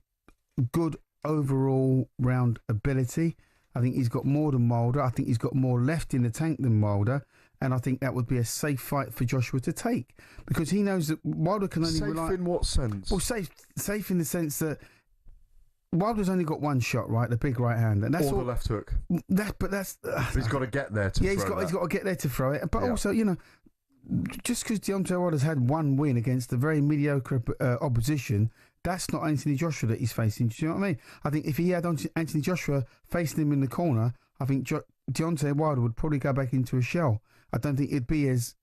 Speaker 8: good overall round ability. I think he's got more than Wilder. I think he's got more left in the tank than Wilder. And I think that would be a safe fight for Joshua to take because he knows that Wilder can only
Speaker 7: rely... Safe in what sense?
Speaker 8: Well, safe in the sense that Wilder's only got one shot, right? The big right hand. And that's
Speaker 7: or the left hook.
Speaker 8: But
Speaker 7: he's got to get there to throw it.
Speaker 8: He's got to get there to throw it. But also, just because Deontay Wilder's had one win against a very mediocre opposition, that's not Anthony Joshua that he's facing. Do you know what I mean? I think if he had Anthony Joshua facing him in the corner, I think Deontay Wilder would probably go back into a shell. I don't think it'd be as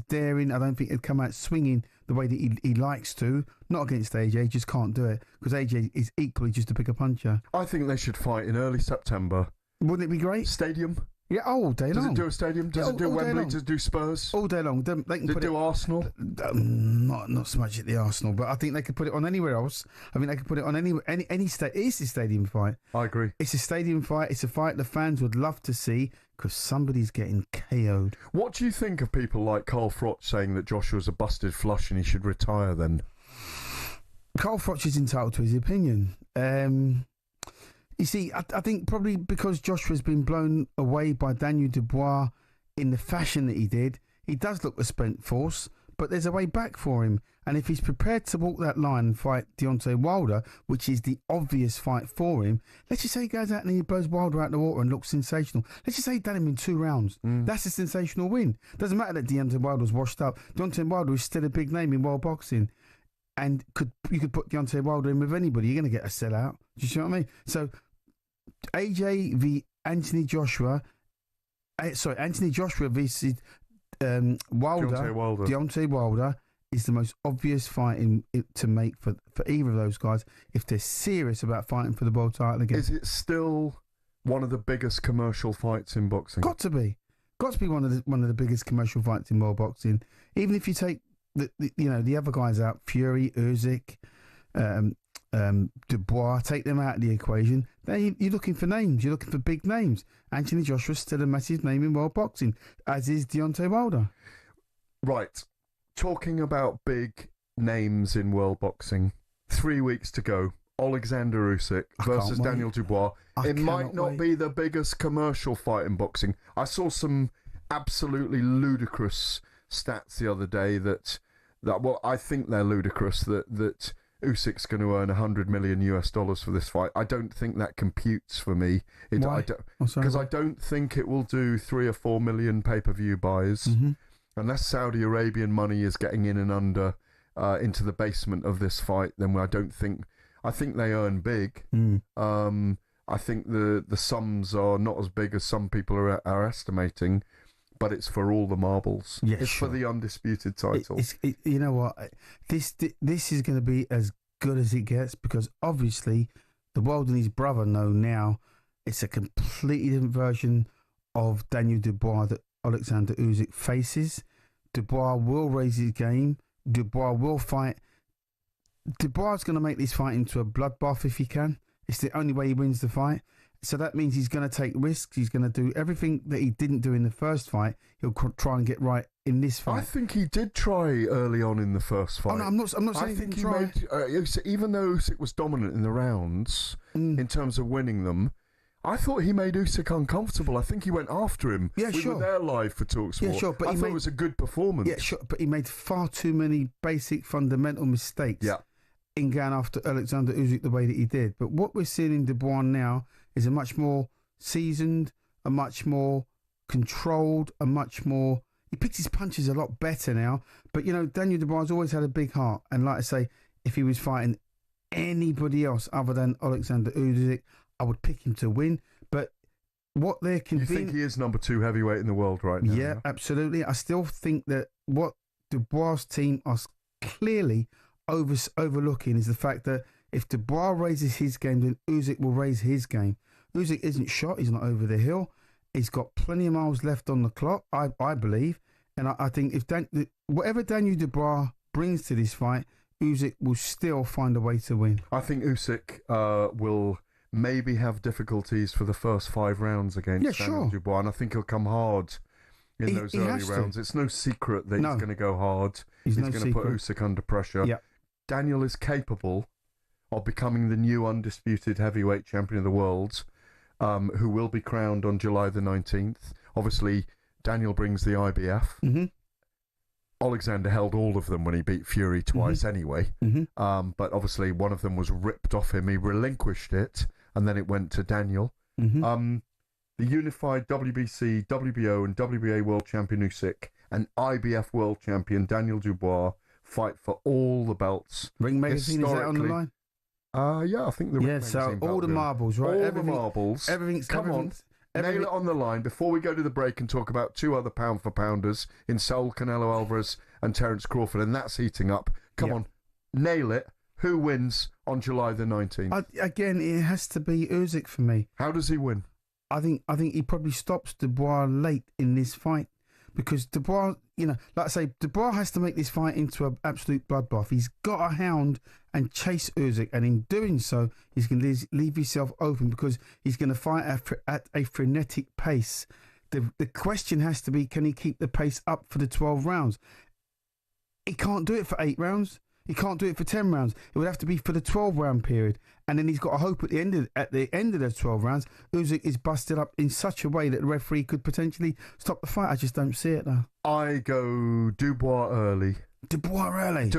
Speaker 8: daring. I don't think it'd come out swinging the way that he likes to. Not against AJ, he just can't do it because AJ is equally just a bigger puncher.
Speaker 7: I think they should fight in early September.
Speaker 8: Wouldn't it be great?
Speaker 7: Stadium.
Speaker 8: Yeah, all day long.
Speaker 7: Does it do a stadium? Does it do Wembley? Does it do Spurs?
Speaker 8: All day long. They can
Speaker 7: Does it do Arsenal?
Speaker 8: Not so much at the Arsenal, but I think they could put it on anywhere else. I mean, they could put it on any state. It's a stadium fight.
Speaker 7: I agree.
Speaker 8: It's a stadium fight. It's a fight the fans would love to see because somebody's getting KO'd.
Speaker 7: What do you think of people like Carl Froch saying that Joshua's a busted flush and he should retire then?
Speaker 8: Carl Froch is entitled to his opinion. You see, I think probably because Joshua's been blown away by Daniel Dubois in the fashion that he did, he does look a spent force, but there's a way back for him. And if he's prepared to walk that line and fight Deontay Wilder, which is the obvious fight for him, let's just say he goes out and he blows Wilder out the water and looks sensational. Let's just say he done him in 2 rounds. That's a sensational win. Doesn't matter that Deontay Wilder's washed up. Deontay Wilder is still a big name in world boxing. And you could put Deontay Wilder in with anybody. You're going to get a sellout. Do you see what I mean? So AJ v Anthony Joshua. Anthony Joshua versus Deontay Wilder is the most obvious fight to make for either of those guys if they're serious about fighting for the world title again.
Speaker 7: Is it still one of the biggest commercial fights in boxing?
Speaker 8: Got to be one of the biggest commercial fights in world boxing. Even if you take the other guys out, Fury, Usyk, Dubois, take them out of the equation. Then you're looking for names. You're looking for big names. Anthony Joshua's still a massive name in world boxing, as is Deontay Wilder.
Speaker 7: Right. Talking about big names in world boxing, 3 weeks to go. Alexander Usyk versus Daniel Dubois. It might not be the biggest commercial fight in boxing. I saw some absolutely ludicrous stats the other day that I think they're ludicrous that Usyk's going to earn $100 million for this fight. I don't think that computes for me.
Speaker 8: Why?
Speaker 7: Because I don't think it will do 3 or 4 million pay-per-view buys unless Saudi Arabian money is getting in and under into the basement of this fight, then I think they earn big. I think the sums are not as big as some people are estimating, but it's for all the marbles.
Speaker 8: Yeah,
Speaker 7: it's
Speaker 8: sure.
Speaker 7: for the undisputed title.
Speaker 8: You know what? This is going to be as good as it gets, because obviously the world and his brother know now it's a completely different version of Daniel Dubois that Alexander Usyk faces. Dubois will raise his game. Dubois will fight. Dubois is going to make this fight into a bloodbath if he can. It's the only way he wins the fight. So that means he's going to take risks. He's going to do everything that he didn't do in the first fight. He'll try and get right in this fight.
Speaker 7: I think he did try early on in the first fight.
Speaker 8: Oh, no, I'm not saying
Speaker 7: I
Speaker 8: he
Speaker 7: think
Speaker 8: didn't try.
Speaker 7: Even though Usyk was dominant in the rounds in terms of winning them, I thought he made Usyk uncomfortable. I think he went after him.
Speaker 8: Yeah,
Speaker 7: we
Speaker 8: sure.
Speaker 7: were there live for talkSPORT.
Speaker 8: Yeah, sure. But
Speaker 7: I thought it was a good performance.
Speaker 8: Yeah, sure. But he made far too many basic fundamental mistakes.
Speaker 7: Yeah.
Speaker 8: In going after Alexander Usyk the way that he did. But what we're seeing in Dubois now is a much more seasoned, a much more controlled, a much more... He picks his punches a lot better now. But, you know, Daniel Dubois has always had a big heart. And like I say, if he was fighting anybody else other than Alexander Usyk, I would pick him to win. But what they're convinced...
Speaker 7: You think he is number 2 heavyweight in the world right now?
Speaker 8: Yeah, absolutely. I still think that what Dubois' team are clearly overlooking is the fact that if Dubois raises his game, then Usyk will raise his game. Usyk isn't shot. He's not over the hill. He's got plenty of miles left on the clock, I believe. And I think if whatever Daniel Dubois brings to this fight, Usyk will still find a way to win.
Speaker 7: I think Usyk will maybe have difficulties for the first 5 rounds against Daniel Dubois, and I think he'll come hard in those early rounds. It's no secret that he's going to go hard. He's going to put Usyk under pressure.
Speaker 8: Yeah.
Speaker 7: Daniel is capable of becoming the new undisputed heavyweight champion of the world, who will be crowned on July the 19th. Obviously, Daniel brings the IBF.
Speaker 8: Mm-hmm.
Speaker 7: Alexander held all of them when he beat Fury twice anyway.
Speaker 8: Mm-hmm.
Speaker 7: But obviously one of them was ripped off him. He relinquished it, and then it went to Daniel.
Speaker 8: Mm-hmm.
Speaker 7: The unified WBC, WBO, and WBA world champion Usyk and IBF world champion Daniel Dubois fight for all the belts.
Speaker 8: Ring magazine, is that on the line?
Speaker 7: Yeah, I think the Ring
Speaker 8: so
Speaker 7: magazine
Speaker 8: all the marbles, right?
Speaker 7: All the marbles. Come on, nail it on the line before we go to the break and talk about 2 other pound for pounders in Saul Canelo Alvarez and Terence Crawford, and that's heating up. Come on, nail it. Who wins on July the 19th?
Speaker 8: Again, it has to be Usyk for me.
Speaker 7: How does he win?
Speaker 8: I think he probably stops Dubois late in this fight, because Dubois, you know, like I say, Dubois has to make this fight into an absolute bloodbath. He's got to hound and chase Usyk, and in doing so, he's going to leave himself open, because he's going to fight at a frenetic pace. The question has to be, can he keep the pace up for the 12 rounds? He can't do it for 8 rounds. He can't do it for 10 rounds. It would have to be for the 12-round period. And then he's got to hope at the end of those 12 rounds, Usyk is busted up in such a way that the referee could potentially stop the fight. I just don't see it now.
Speaker 7: I go Dubois early.
Speaker 8: Dubois early?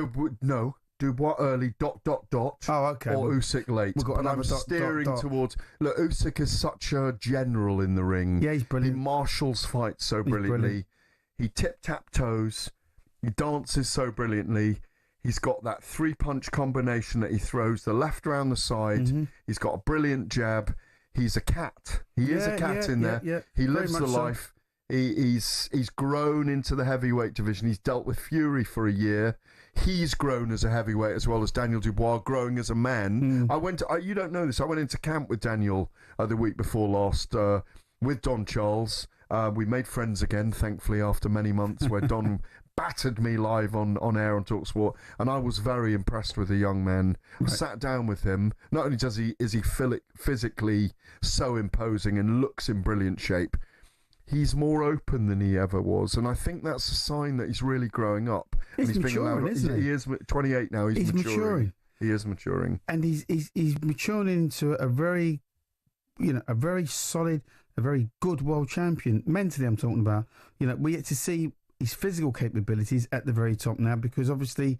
Speaker 7: No. Dubois early, ...
Speaker 8: Oh, okay.
Speaker 7: Or Usyk late.
Speaker 8: We've got
Speaker 7: but
Speaker 8: another
Speaker 7: I'm steering towards... Look, Usyk is such a general in the ring.
Speaker 8: Yeah, he's brilliant.
Speaker 7: He marshals fights so brilliantly. He tip-tap-toes. He dances so brilliantly. He's got that 3-punch combination that he throws the left around the side.
Speaker 8: Mm-hmm.
Speaker 7: He's got a brilliant jab. He's a cat. He is a cat in there.
Speaker 8: Yeah.
Speaker 7: He
Speaker 8: Very
Speaker 7: lives the
Speaker 8: much so.
Speaker 7: life. He's grown into the heavyweight division. He's dealt with Fury for a year. He's grown as a heavyweight as well as Daniel Dubois growing as a man. You don't know this. I went into camp with Daniel the week before last with Don Charles. We made friends again, thankfully, after many months where Don battered me live on air on talkSPORT, and I was very impressed with the young man. Right. Sat down with him. Not only is he physically so imposing and looks in brilliant shape, he's more open than he ever was, and I think that's a sign that he's really growing up.
Speaker 8: He's maturing, isn't he?
Speaker 7: He is 28 now. He's maturing. He is maturing,
Speaker 8: and he's maturing into a very, a very solid, a very good world champion. Mentally, I'm talking about. We get to see his physical capabilities at the very top now, because obviously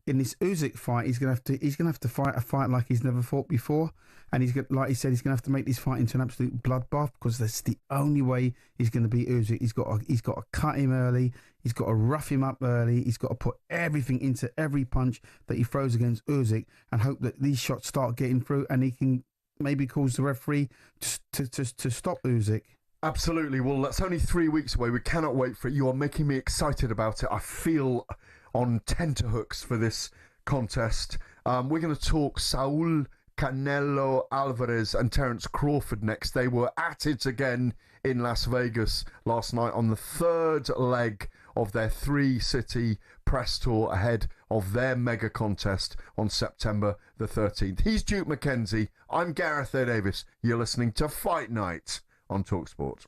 Speaker 8: in this Usyk fight, he's gonna have to fight a fight like he's never fought before, and like he said, he's gonna have to make this fight into an absolute bloodbath, because that's the only way he's gonna beat Usyk. He's got to cut him early. He's got to rough him up early. He's got to put everything into every punch that he throws against Usyk, and hope that these shots start getting through, and he can maybe cause the referee to stop Usyk.
Speaker 7: Absolutely. Well, that's only 3 weeks away. We cannot wait for it. You are making me excited about it. I feel on tenterhooks for this contest. We're going to talk Saul Canelo Alvarez and Terence Crawford next. They were at it again in Las Vegas last night on the third leg of their 3-city press tour ahead of their mega contest on September the 13th. He's Duke McKenzie. I'm Gareth A. Davis. You're listening to Fight Night on talkSPORT.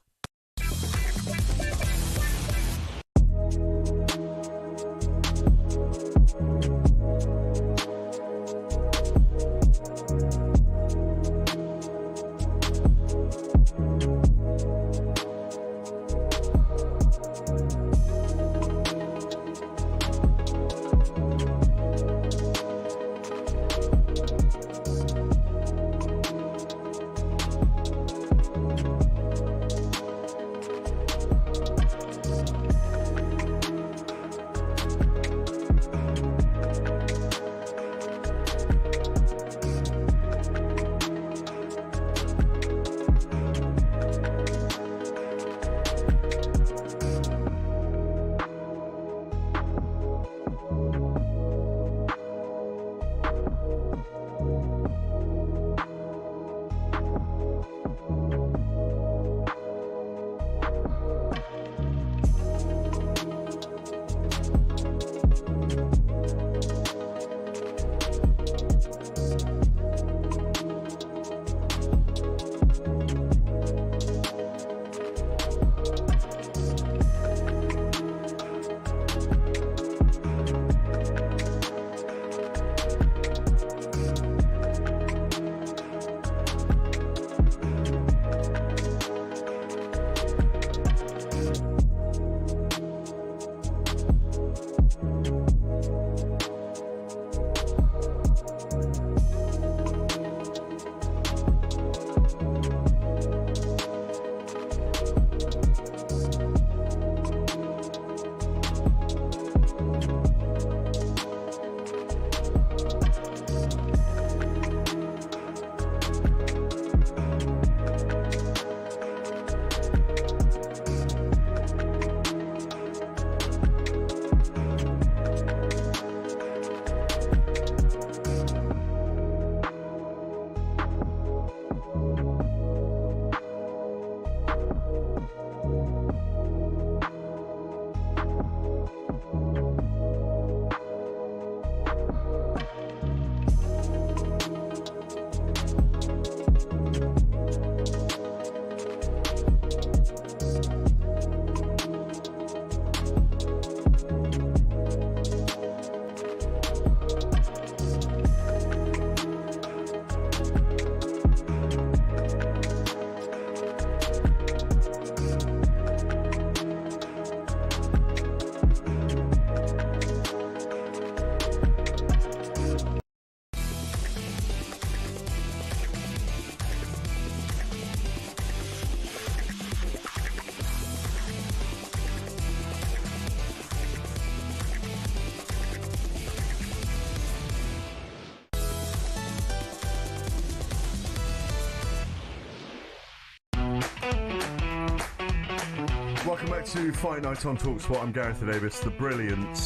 Speaker 7: Welcome back to Fight Night on talkSPORT. I'm Gareth Davis, the brilliant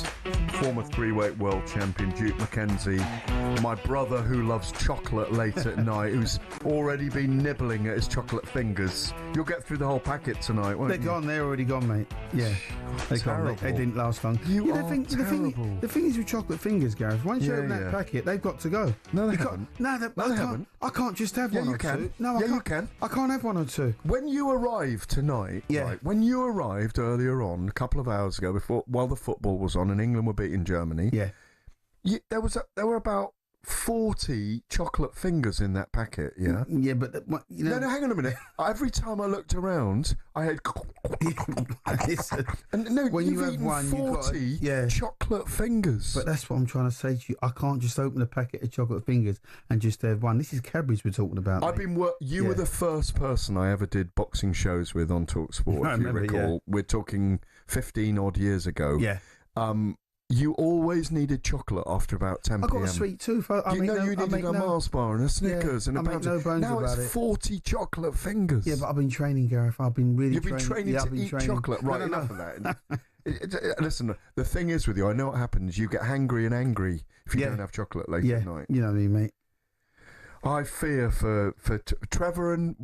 Speaker 7: former 3-weight world champion Duke McKenzie, my brother who loves chocolate late at night, who's already been nibbling at his chocolate fingers. You'll get through the whole packet tonight, won't you?
Speaker 8: They're gone. They're already gone, mate. Yeah, they're gone. They didn't last long.
Speaker 7: You
Speaker 8: yeah,
Speaker 7: are terrible.
Speaker 8: The thing is with chocolate fingers, Gareth. Once you open that packet, they've got to go.
Speaker 7: No, they haven't.
Speaker 8: They haven't. I can't just have one or two. No, I can't.
Speaker 7: You can.
Speaker 8: I can't have one or two.
Speaker 7: When you arrived tonight, right, when you arrived earlier on, a couple of hours ago, while the football was on and England were beating Germany,
Speaker 8: there
Speaker 7: were about 40 chocolate fingers in that packet, yeah?
Speaker 8: Yeah, but you know.
Speaker 7: No, hang on a minute. Every time I looked around, I had. And no,
Speaker 8: when
Speaker 7: you've
Speaker 8: you have
Speaker 7: eaten
Speaker 8: one,
Speaker 7: 40 chocolate fingers.
Speaker 8: But that's what I'm trying to say to you. I can't just open a packet of chocolate fingers and just have one. This is Cadbury's we're talking about.
Speaker 7: I've been. You were the first person I ever did boxing shows with on talkSPORT. If you recall, we're talking 15 odd years ago.
Speaker 8: Yeah.
Speaker 7: You always needed chocolate after about 10 p.m.
Speaker 8: I got a sweet tooth.
Speaker 7: You needed a Mars bar and a Snickers and a pound.
Speaker 8: No bones
Speaker 7: now
Speaker 8: about
Speaker 7: it's 40 chocolate fingers.
Speaker 8: Yeah, but I've been training, Gareth. I've been really.
Speaker 7: You've been training to eat chocolate, right? Enough of that. Listen, the thing is with you, I know what happens. You get hangry and angry if you don't have chocolate late at night.
Speaker 8: You know what I mean, mate.
Speaker 7: I fear for Trevor and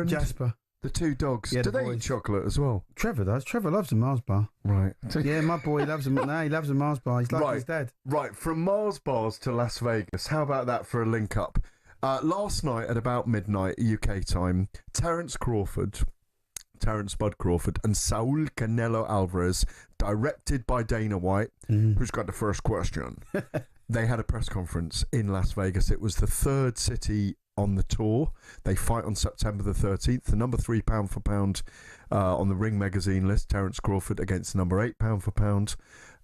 Speaker 8: Jasper.
Speaker 7: The two dogs.
Speaker 8: Yeah,
Speaker 7: Do
Speaker 8: the
Speaker 7: they
Speaker 8: boys.
Speaker 7: eat chocolate as well?
Speaker 8: Trevor does. Trevor loves a Mars bar.
Speaker 7: Right.
Speaker 8: Yeah, my boy loves them. No, he loves a Mars bar. He's like his dad.
Speaker 7: Right, from Mars bars to Las Vegas. How about that for a link up? Last night at about midnight UK time, Terence Bud Crawford and Saul Canelo Alvarez, directed by Dana White, who's got the first question. They had a press conference in Las Vegas. It was the third city on the tour. They fight on September the 13th. The number 3 pound for pound on the Ring magazine list, Terence Crawford against the number 8 pound for pound,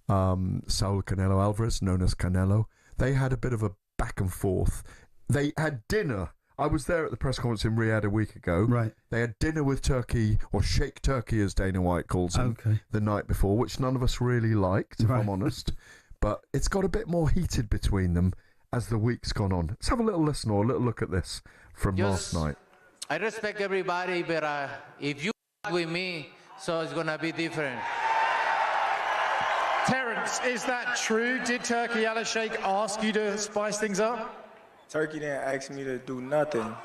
Speaker 7: Saul Canelo Alvarez, known as Canelo. They had a bit of a back and forth. They had dinner. I was there at the press conference in Riyadh a week ago.
Speaker 8: Right.
Speaker 7: They had dinner with Turkey, or Sheikh Turkey as Dana White calls him, the night before, which none of us really liked, if I'm honest. But it's got a bit more heated between them as the week's gone on. Let's have a little listen or a little look at this from last night.
Speaker 9: I respect everybody, but if you with me, so it's gonna be different.
Speaker 10: Terence, is that true? Did Turkey Al-Sheikh ask you to spice things up?
Speaker 11: Turkey didn't ask me to do nothing.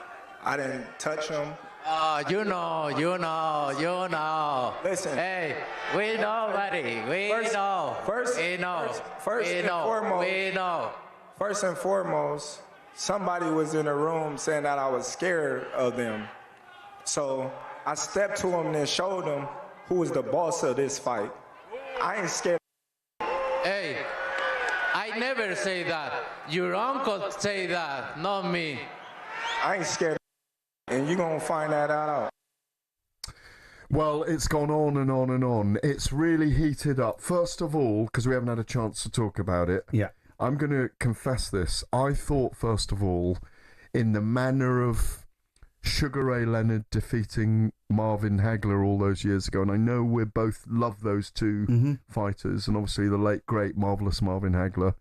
Speaker 11: I didn't touch him.
Speaker 9: You know.
Speaker 11: Listen.
Speaker 9: Hey, we know, buddy. We know.
Speaker 11: First and foremost, somebody was in the room saying that I was scared of them. So I stepped to him and showed him who was the boss of this fight. I ain't scared.
Speaker 9: Hey, I never say that. Your uncle say that, not me.
Speaker 11: I ain't scared. And you're going to find that out.
Speaker 7: Well, it's gone on and on and on. It's really heated up. First of all, because we haven't had a chance to talk about it, I'm going to confess this. I thought, first of all, in the manner of Sugar Ray Leonard defeating Marvin Hagler all those years ago, and I know we both love those two fighters, and obviously the late, great, marvellous Marvin Hagler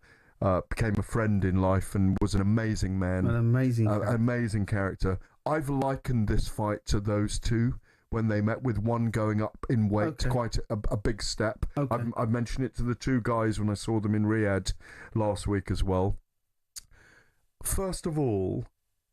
Speaker 7: became a friend in life and was an amazing man.
Speaker 8: An
Speaker 7: amazing character. I've likened this fight to those two when they met, with one going up in weight, quite a big step. I've mentioned it to the two guys when I saw them in Riyadh last week as well. First of all,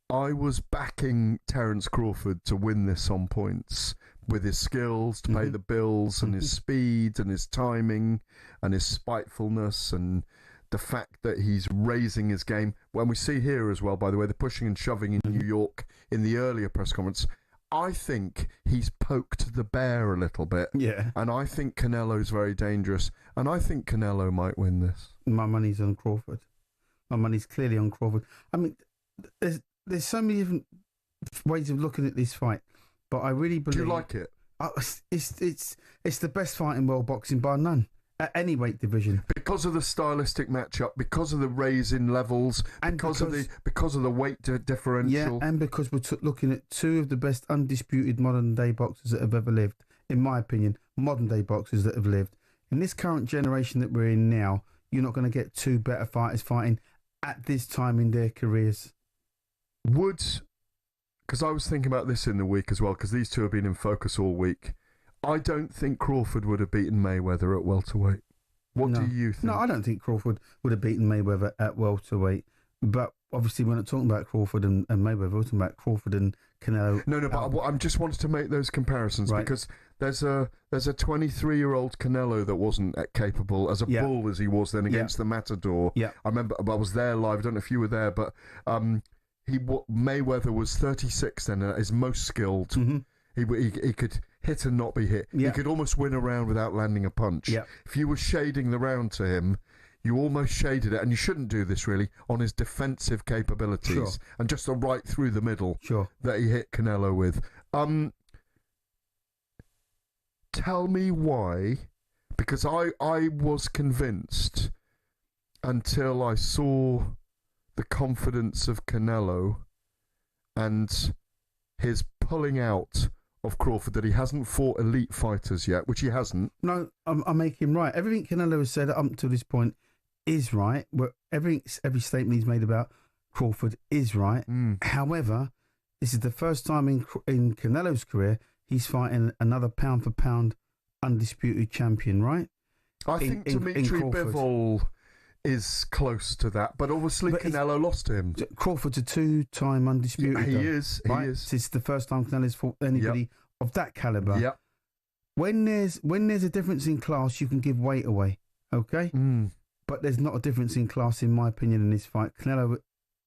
Speaker 7: I was backing Terence Crawford to win this on points, with his skills to pay the bills and his speed and his timing and his spitefulness and the fact that he's raising his game. When we see here as well, by the way, the pushing and shoving in New York in the earlier press conference, I think he's poked the bear a little bit.
Speaker 8: Yeah.
Speaker 7: And I think Canelo's very dangerous. And I think Canelo might win this.
Speaker 8: My money's on Crawford. My money's clearly on Crawford. I mean, there's so many different ways of looking at this fight, but I really believe...
Speaker 7: Do you like it?
Speaker 8: It's the best fight in world boxing, bar none. At any weight division,
Speaker 7: because of the stylistic matchup, because of the raising levels, and because of the weight differential,
Speaker 8: and because we're looking at two of the best undisputed modern day boxers that have ever lived, in my opinion, modern day boxers that have lived. In this current generation that we're in now, you're not going to get two better fighters fighting at this time in their careers.
Speaker 7: Because I was thinking about this in the week as well, because these two have been in focus all week. I don't think Crawford would have beaten Mayweather at welterweight. What do you think?
Speaker 8: No, I don't think Crawford would have beaten Mayweather at welterweight. But obviously, we're not talking about Crawford and Mayweather. We're talking about Crawford and Canelo.
Speaker 7: No, but I just wanted to make those comparisons because there's a 23-year-old Canelo that wasn't capable as a bull as he was then against the Matador.
Speaker 8: Yeah.
Speaker 7: I remember I was there live. I don't know if you were there, but Mayweather was 36 then, his most skilled. He could hit and not be hit. He could almost win a round without landing a punch. If you were shading the round to him, you almost shaded it, and you shouldn't do this really, on his defensive capabilities,
Speaker 8: Sure.
Speaker 7: and just the right through the middle
Speaker 8: Sure.
Speaker 7: that he hit Canelo with. Tell me why, because I was convinced until I saw the confidence of Canelo and his pulling out of Crawford that he hasn't fought elite fighters yet, which he hasn't.
Speaker 8: No, I make him right. Everything Canelo has said up to this point is right. Every statement he's made about Crawford is right. However, this is the first time in Canelo's career he's fighting another pound for pound undisputed champion, right?
Speaker 7: I think Dimitri Bivol is close to that, but obviously Canelo lost to him.
Speaker 8: Crawford's a two-time undisputed.
Speaker 7: He is.
Speaker 8: It's the first time Canelo's fought anybody of that caliber.
Speaker 7: Yep.
Speaker 8: When there's a difference in class, you can give weight away, okay? But there's not a difference in class, in my opinion, in this fight. Canelo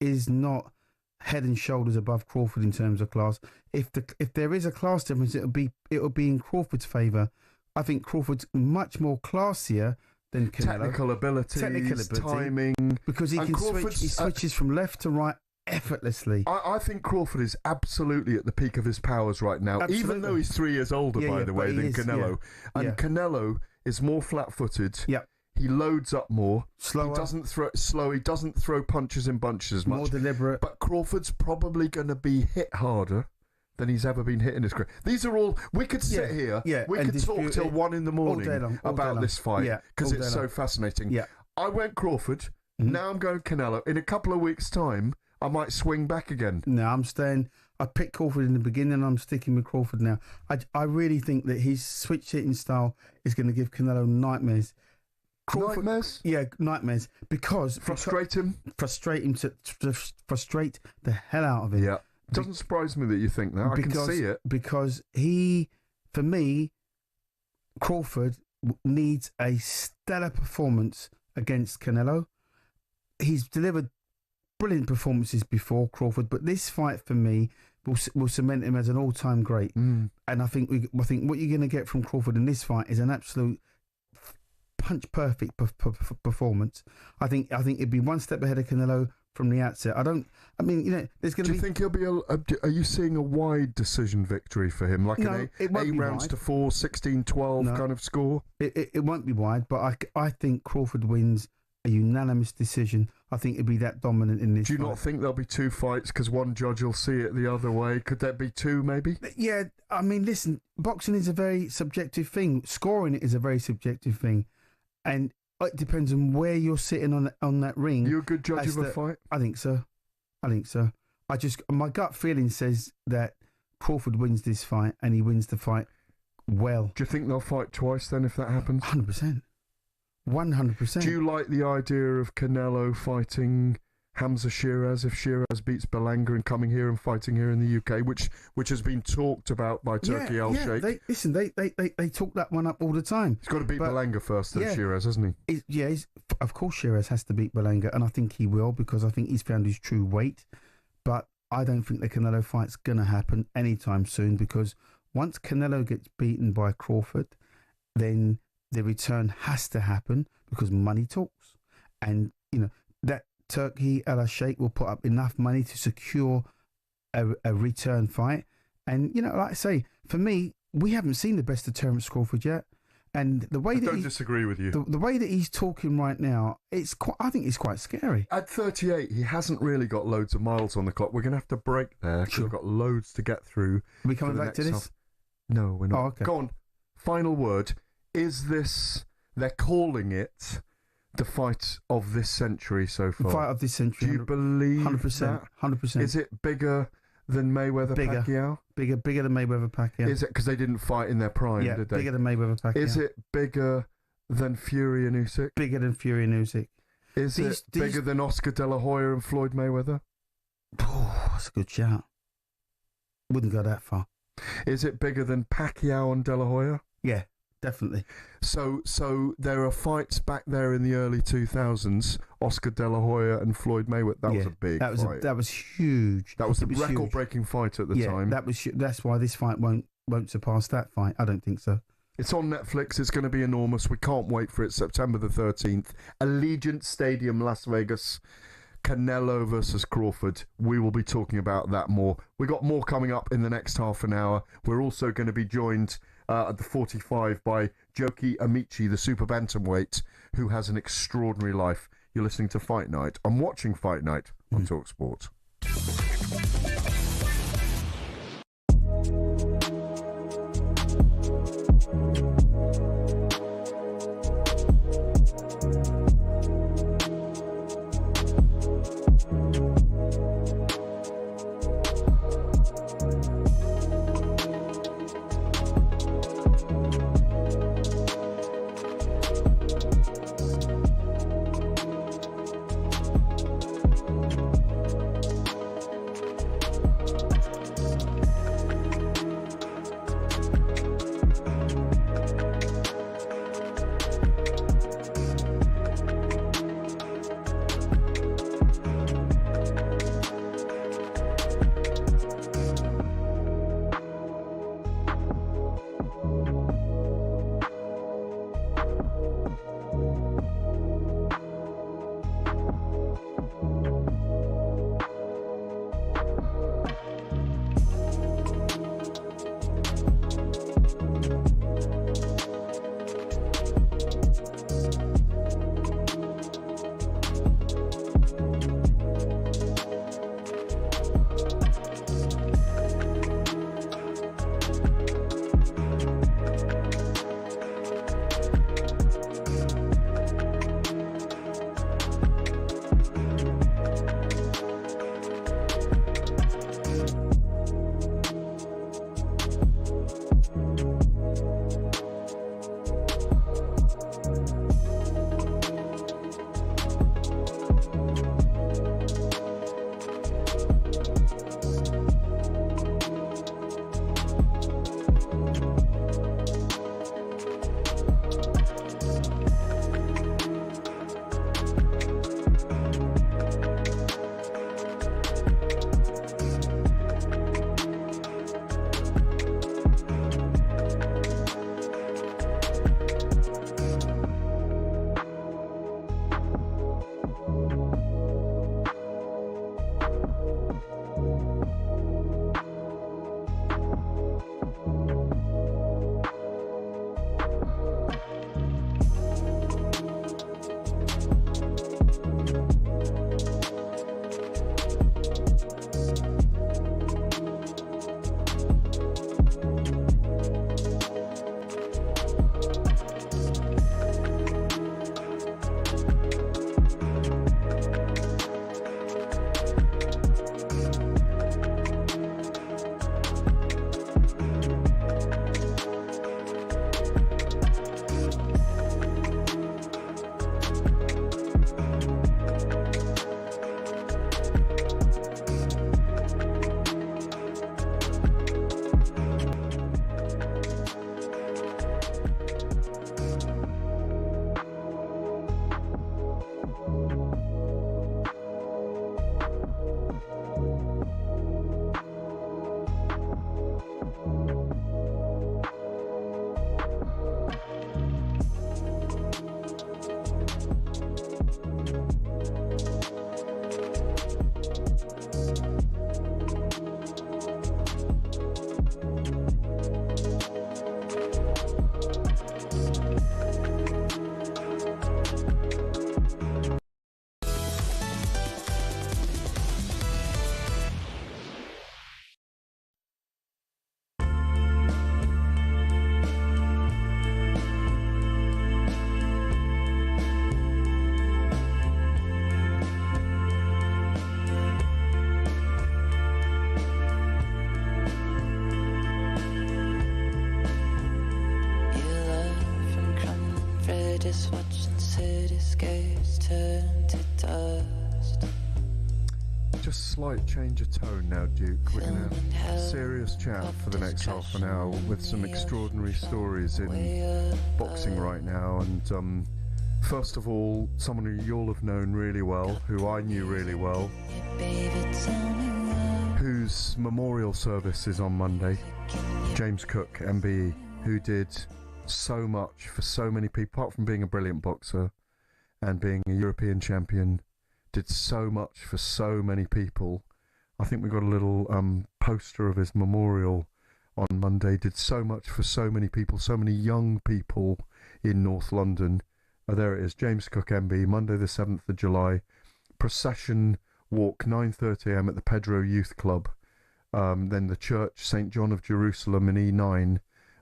Speaker 8: is not head and shoulders above Crawford in terms of class. If there is a class difference, it'll be in Crawford's favour. I think Crawford's much more classier than Canelo.
Speaker 7: Technical ability, timing.
Speaker 8: Because he can switch. He switches from left to right effortlessly.
Speaker 7: I think Crawford is absolutely at the peak of his powers right now, even though he's 3 years older, by the way, than Canelo. And Canelo is more flat-footed.
Speaker 8: Yep.
Speaker 7: He loads up more.
Speaker 8: Slower.
Speaker 7: He doesn't throw punches in bunches as much.
Speaker 8: More deliberate.
Speaker 7: But Crawford's probably going to be hit harder than he's ever been hit in his career. These are all... We could sit here. We could talk till 1 in the morning about this fight because it's so fascinating.
Speaker 8: Yeah.
Speaker 7: I went Crawford. Now I'm going Canelo. In a couple of weeks' time, I might swing back again.
Speaker 8: No, I'm staying... I picked Crawford in the beginning. I'm sticking with Crawford now. I really think that his switch hitting style is going to give Canelo nightmares.
Speaker 7: Nightmares?
Speaker 8: Yeah, nightmares. Because...
Speaker 7: Frustrate him
Speaker 8: the hell out of him.
Speaker 7: Yeah. Doesn't surprise me that you think that. I can see it.
Speaker 8: Because for me, Crawford needs a stellar performance against Canelo. He's delivered brilliant performances before, Crawford, but this fight for me will cement him as an all-time great. And I think what you're going to get from Crawford in this fight is an absolute punch perfect performance. I think it'd be one step ahead of Canelo from the outset. There's going to be...
Speaker 7: Do you think he'll be are you seeing a wide decision victory for him? Like an 8 rounds to 4, 16-12 kind of score?
Speaker 8: It won't be wide, but I think Crawford wins a unanimous decision. I think it'd be that dominant in this fight.
Speaker 7: Do you not think there'll be 2 fights because one judge will see it the other way? Could there be 2 maybe?
Speaker 8: Yeah, listen, boxing is a very subjective thing. Scoring it is a very subjective thing. And it depends on where you're sitting on that ring.
Speaker 7: You're a good judge of a fight?
Speaker 8: I think so. My gut feeling says that Crawford wins this fight and he wins the fight well.
Speaker 7: Do you think they'll fight twice then if that happens?
Speaker 8: 100%. 100%.
Speaker 7: Do you like the idea of Canelo fighting Hamza Shiraz if Shiraz beats Belanga and coming here and fighting here in the UK, which has been talked about by Turkey Al Sheikh?
Speaker 8: They talk that one up all the time.
Speaker 7: He's got to beat Belanga first, then Shiraz, hasn't he?
Speaker 8: Of course Shiraz has to beat Belanga, and I think he will because I think he's found his true weight. But I don't think the Canelo fight's going to happen anytime soon because once Canelo gets beaten by Crawford, then the return has to happen because money talks. And, that Turkey Al Sheikh will put up enough money to secure a return fight. And, like I say, for me, we haven't seen the best of Terence Crawford yet. And the way
Speaker 7: I don't disagree with you.
Speaker 8: The way that he's talking right now, I think it's quite scary.
Speaker 7: At 38, he hasn't really got loads of miles on the clock. We're going to have to break there because we've got loads to get through.
Speaker 8: Are we coming back to this?
Speaker 7: No, we're not.
Speaker 8: Oh, okay.
Speaker 7: Go on. Final word. Is this... They're calling it the fight of this century so far.
Speaker 8: The fight of this century.
Speaker 7: Do you believe
Speaker 8: 100%,
Speaker 7: that?
Speaker 8: 100%.
Speaker 7: Is it bigger than Mayweather-Pacquiao?
Speaker 8: Bigger than Mayweather-Pacquiao.
Speaker 7: Is it because they didn't fight in their prime, did they?
Speaker 8: Bigger than Mayweather-Pacquiao.
Speaker 7: Is it bigger than Fury and Usyk?
Speaker 8: Bigger than Fury and Usyk.
Speaker 7: Is it bigger than Oscar De La Hoya and Floyd Mayweather?
Speaker 8: Oh, that's a good shout. Wouldn't go that far.
Speaker 7: Is it bigger than Pacquiao and De La Hoya?
Speaker 8: Yeah, definitely.
Speaker 7: So there are fights back there in the early 2000s, Oscar De La Hoya and Floyd Mayweather. That was a big fight.
Speaker 8: That was huge.
Speaker 7: That was a record-breaking fight at the time.
Speaker 8: That's why this fight won't surpass that fight. I don't think so.
Speaker 7: It's on Netflix. It's going to be enormous. We can't wait for it. September the 13th. Allegiant Stadium, Las Vegas. Canelo versus Crawford. We will be talking about that more. We got more coming up in the next half an hour. We're also going to be joined at the 45 by Joki Amici, the super bantamweight, who has an extraordinary life. You're listening to Fight Night. I'm watching Fight Night on talkSPORT.
Speaker 12: just watching cityscapes turn to dust.
Speaker 7: Just slight change of tone now, Duke. We're going to have a serious chat for the next half an hour with some extraordinary stories in boxing right now. And first of all, someone who you'll have known really well, who I knew really well, whose memorial service is on Monday, James Cook, MBE, who did so much for so many people, apart from being a brilliant boxer and being a European champion, did so much for so many people. I think we got a little poster of his memorial on Monday. Did so much for so many people, so many young people in North London. There it is, James Cook MB, Monday the 7th of July. Procession walk, 9:30 a.m. at the Pedro Youth Club. Then the church, St. John of Jerusalem in E9,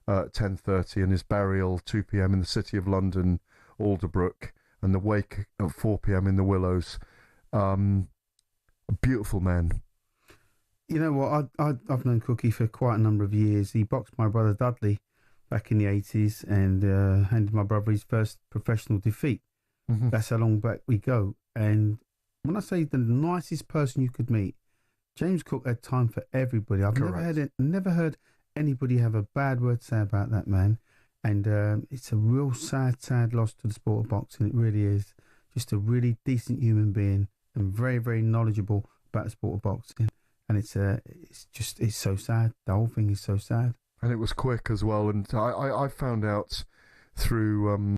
Speaker 7: 10:30, and his burial, 2 p.m. in the City of London, Alderbrook, and the wake at 4 p.m. in the Willows. A beautiful man.
Speaker 8: You know what? I've known Cookie for quite a number of years. He boxed my brother Dudley back in the 80s and handed my brother his first professional defeat.
Speaker 7: Mm-hmm.
Speaker 8: That's how long back we go. And when I say the nicest person you could meet, James Cook had time for everybody. I've never heard anybody have a bad word to say about that man. And it's a real sad loss to the sport of boxing. It really is. Just a really decent human being and very, very knowledgeable about the sport of boxing. And it's so sad. The whole thing is so sad.
Speaker 7: And it was quick as well. And I found out through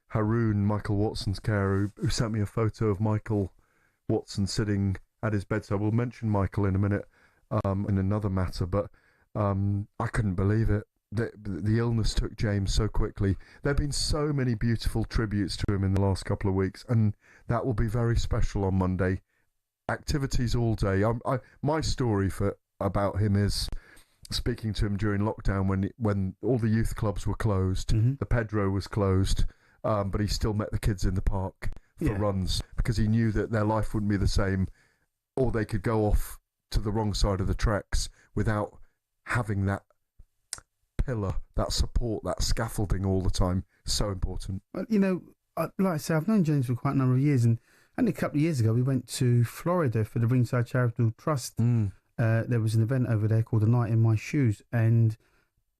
Speaker 7: Haroon, Michael Watson's carer, who sent me a photo of Michael Watson sitting at his bedside. We'll mention Michael in a minute in another matter, but I couldn't believe it. The illness took James so quickly. There have been so many beautiful tributes to him in the last couple of weeks, and that will be very special on Monday. Activities all day. My story about him is speaking to him during lockdown when all the youth clubs were closed. Mm-hmm. The Pedro was closed, but he still met the kids in the park for runs because he knew that their life wouldn't be the same, or they could go off to the wrong side of the tracks without having that pillar, that support, that scaffolding all the time. So important.
Speaker 8: Well, you know, like I say, I've known James for quite a number of years, and only a couple of years ago we went to Florida for the Ringside Charitable Trust. There was an event over there called The Night in My Shoes, and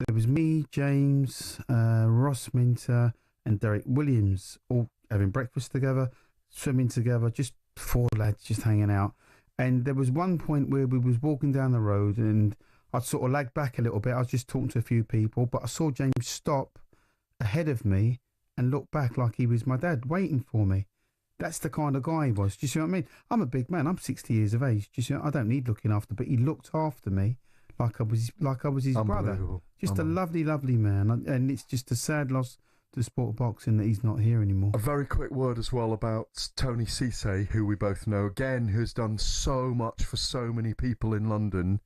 Speaker 8: there was me, James, Ross Minter and Derek Williams all having breakfast together, swimming together, just 4 lads just hanging out. And there was one point where we was walking down the road and I'd sort of lagged back a little bit. I was just talking to a few people, but I saw James stop ahead of me and look back like he was my dad waiting for me. That's the kind of guy he was. Do you see what I mean? I'm a big man. I'm 60 years of age. Do you see I don't need looking after, but he looked after me like I was his brother. Just a lovely, lovely man. And it's just a sad loss to the sport of boxing that he's not here anymore.
Speaker 7: A very quick word as well about Tony Cisse, who we both know, again, who's done so much for so many people in London,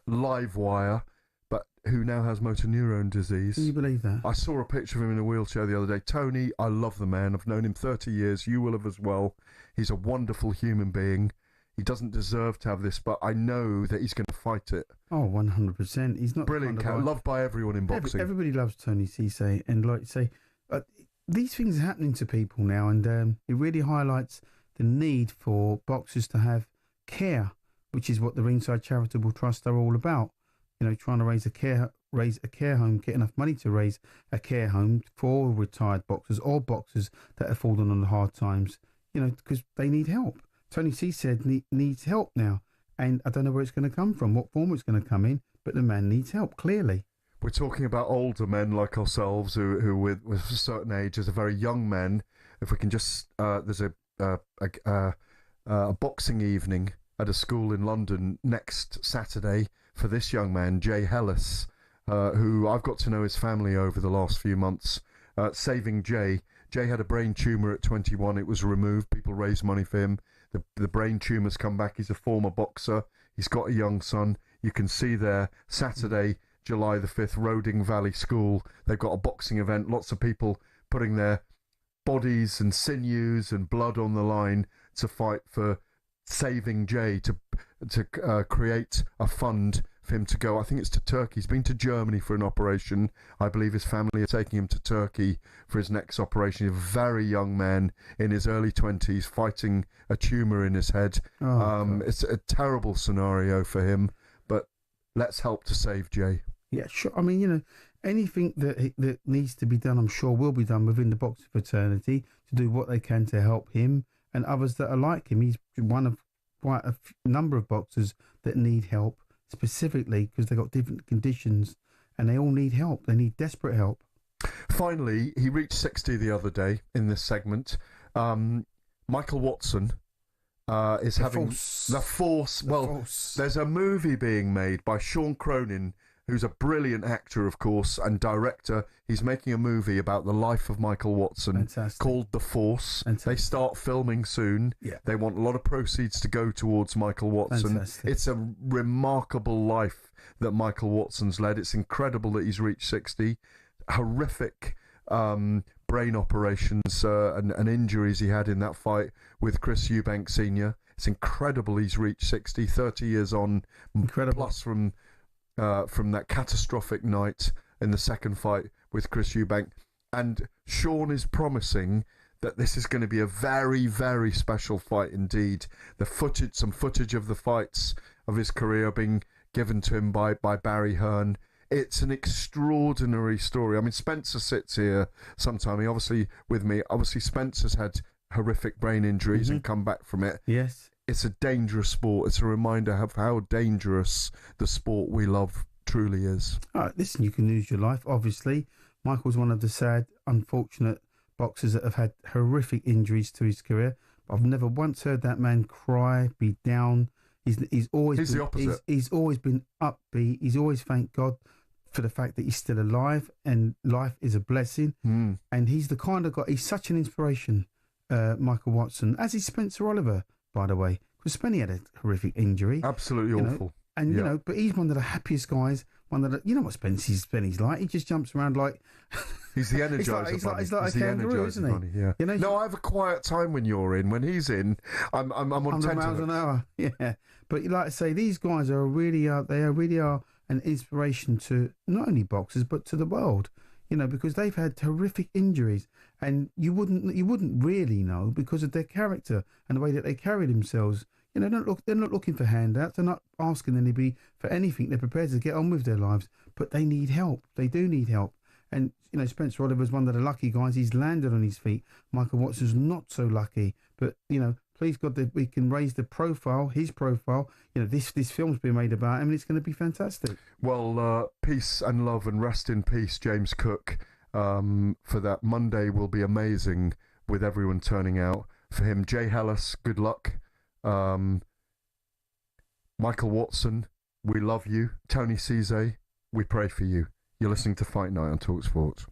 Speaker 7: live wire, but who now has motor neurone disease.
Speaker 8: Can you believe that?
Speaker 7: I saw a picture of him in a wheelchair the other day. Tony, I love the man. I've known him 30 years. You will have as well. He's a wonderful human being. He doesn't deserve to have this, but I know that he's going to fight it.
Speaker 8: Oh, 100%. He's not
Speaker 7: brilliant cat, loved by everyone in boxing.
Speaker 8: Everybody loves Tony Cisse, and like you say, these things are happening to people now, and it really highlights the need for boxers to have care, which is what the Ringside Charitable Trust are all about. You know, trying to raise a care home, get enough money to raise a care home for retired boxers or boxers that have fallen on the hard times. You know, because they need help. Tony Cisse needs help now, and I don't know where it's going to come from, what form it's going to come in, but the man needs help, clearly.
Speaker 7: We're talking about older men like ourselves who with a certain age, as a very young man, if we can just, there's a boxing evening at a school in London next Saturday for this young man, Jay Hellis, who I've got to know his family over the last few months. Saving Jay. Jay had a brain tumour at 21. It was removed. People raised money for him. The brain tumour's come back. He's a former boxer. He's got a young son. You can see there, Saturday, July the 5th, Roding Valley School. They've got a boxing event. Lots of people putting their bodies and sinews and blood on the line to fight for Saving Jay, to create a fund for him to go. I think it's to Turkey. He's been to Germany for an operation. I believe his family are taking him to Turkey for his next operation. He's a very young man in his early 20s fighting a tumour in his head. It's a terrible scenario for him, but let's help to save Jay.
Speaker 8: Yeah, sure. I mean, you know, anything that needs to be done, I'm sure will be done within the boxing fraternity to do what they can to help him and others that are like him. He's one of quite a number of boxers that need help, specifically because they've got different conditions and they all need help. They need desperate help.
Speaker 7: Finally, he reached 60 the other day in this segment. Michael Watson is having the Force. There's a movie being made by Sean Cronin, who's a brilliant actor, of course, and director. He's making a movie about the life of Michael Watson called The Force. They start filming soon.
Speaker 8: Yeah.
Speaker 7: They want a lot of proceeds to go towards Michael Watson. It's a remarkable life that Michael Watson's led. It's incredible that he's reached 60. Horrific brain operations and injuries he had in that fight with Chris Eubank Sr. It's incredible he's reached 60, 30 years on.
Speaker 8: Incredible.
Speaker 7: Plus from that catastrophic night in the second fight with Chris Eubank. And Sean is promising that this is going to be a very, very special fight indeed. Some footage of the fights of his career being given to him by Barry Hearn. It's an extraordinary story. I mean, Spencer sits here sometime. He obviously, with me, Spencer's had horrific brain injuries and come back from it.
Speaker 8: Yes.
Speaker 7: It's a dangerous sport. It's a reminder of how dangerous the sport we love truly is.
Speaker 8: All right, listen, you can lose your life, obviously. Michael's one of the sad, unfortunate boxers that have had horrific injuries to his career. But I've never once heard that man cry, be down. He's always
Speaker 7: the opposite.
Speaker 8: He's always been upbeat. He's always thanked God for the fact that he's still alive and life is a blessing. And he's the kind of guy, he's such an inspiration, Michael Watson, as is Spencer Oliver, by the way, because Spenny had a horrific injury.
Speaker 7: Absolutely awful.
Speaker 8: And, you know, but he's one of the happiest guys. You know what Spenny's like? He just jumps around like...
Speaker 7: He's the energizer bunny.
Speaker 8: He's like a kangaroo, isn't he?
Speaker 7: Bunny, yeah.
Speaker 8: You know,
Speaker 7: no, I have a quiet time when you're in. When he's in, I'm on
Speaker 8: 100 miles an hour. Yeah. But like I say, these guys are really are an inspiration to not only boxers, but to the world. You know, because they've had horrific injuries, and you wouldn't really know because of their character and the way that they carry themselves. You know, they're not looking for handouts. They're not asking anybody for anything. They're prepared to get on with their lives, but they need help. They do need help. And, you know, Spencer Oliver's one of the lucky guys. He's landed on his feet. Michael Watson's not so lucky. But, you know, please God that we can raise his profile. You know, this film's been made about him, and it's going to be fantastic.
Speaker 7: Well, peace and love and rest in peace, James Cook, for that. Monday will be amazing with everyone turning out for him. Jay Hellas, good luck. Michael Watson, we love you. Tony Cizé, we pray for you. You're listening to Fight Night on talkSPORT.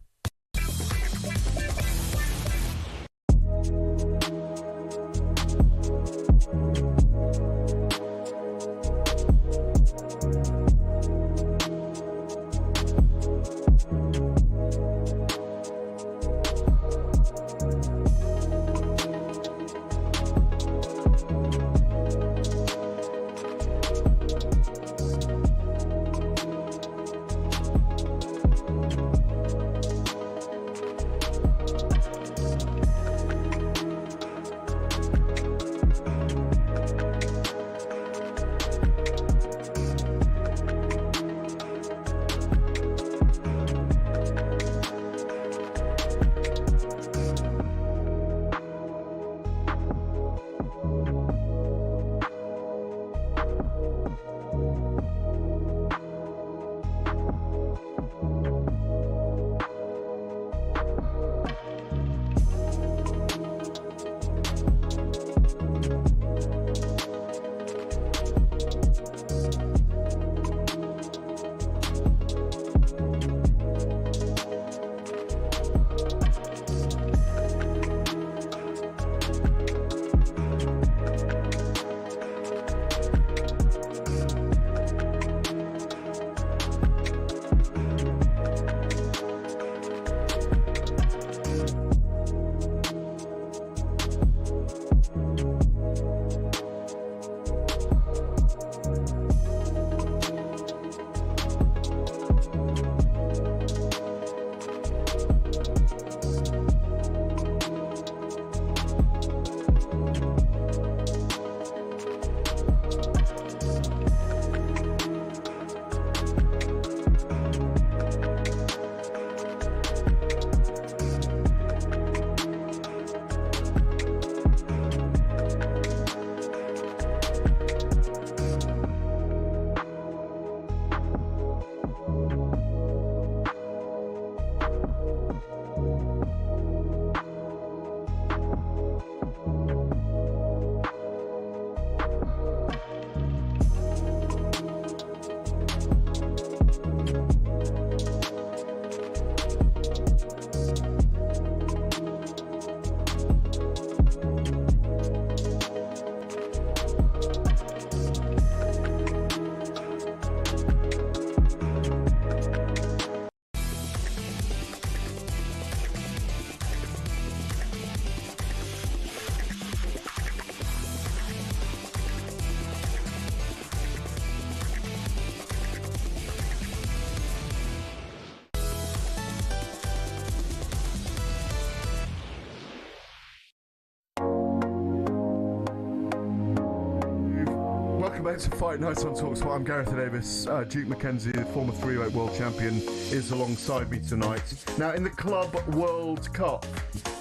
Speaker 7: back to Fight Night on talkSPORT. I'm Gareth Davis. Duke McKenzie, the former 3-weight world champion, is alongside me tonight. Now, in the Club World Cup,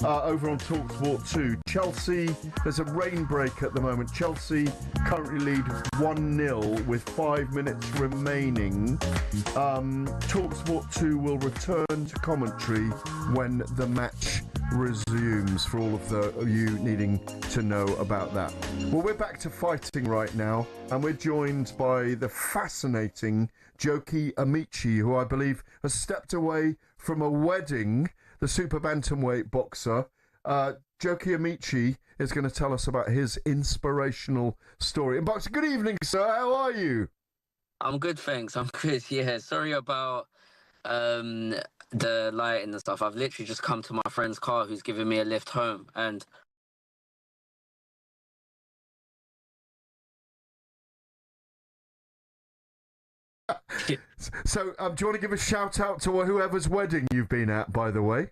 Speaker 7: over on talkSPORT 2, Chelsea, there's a rain break at the moment. Chelsea currently lead 1-0 with 5 minutes remaining. talkSPORT 2 will return to commentary when the match resumes, for all of you needing to know about that. Well, we're back to fighting right now, and we're joined by the fascinating Joki Amici, who I believe has stepped away from a wedding, the super bantamweight boxer. Joki Amici is going to tell us about his inspirational story. And boxer, good evening, sir. How are you?
Speaker 13: I'm good, thanks. I'm good. Yeah, sorry about the lighting and stuff. I've literally just come to my friend's car who's giving me a lift home, and
Speaker 7: So, do you want to give a shout out to whoever's wedding you've been at, by the way?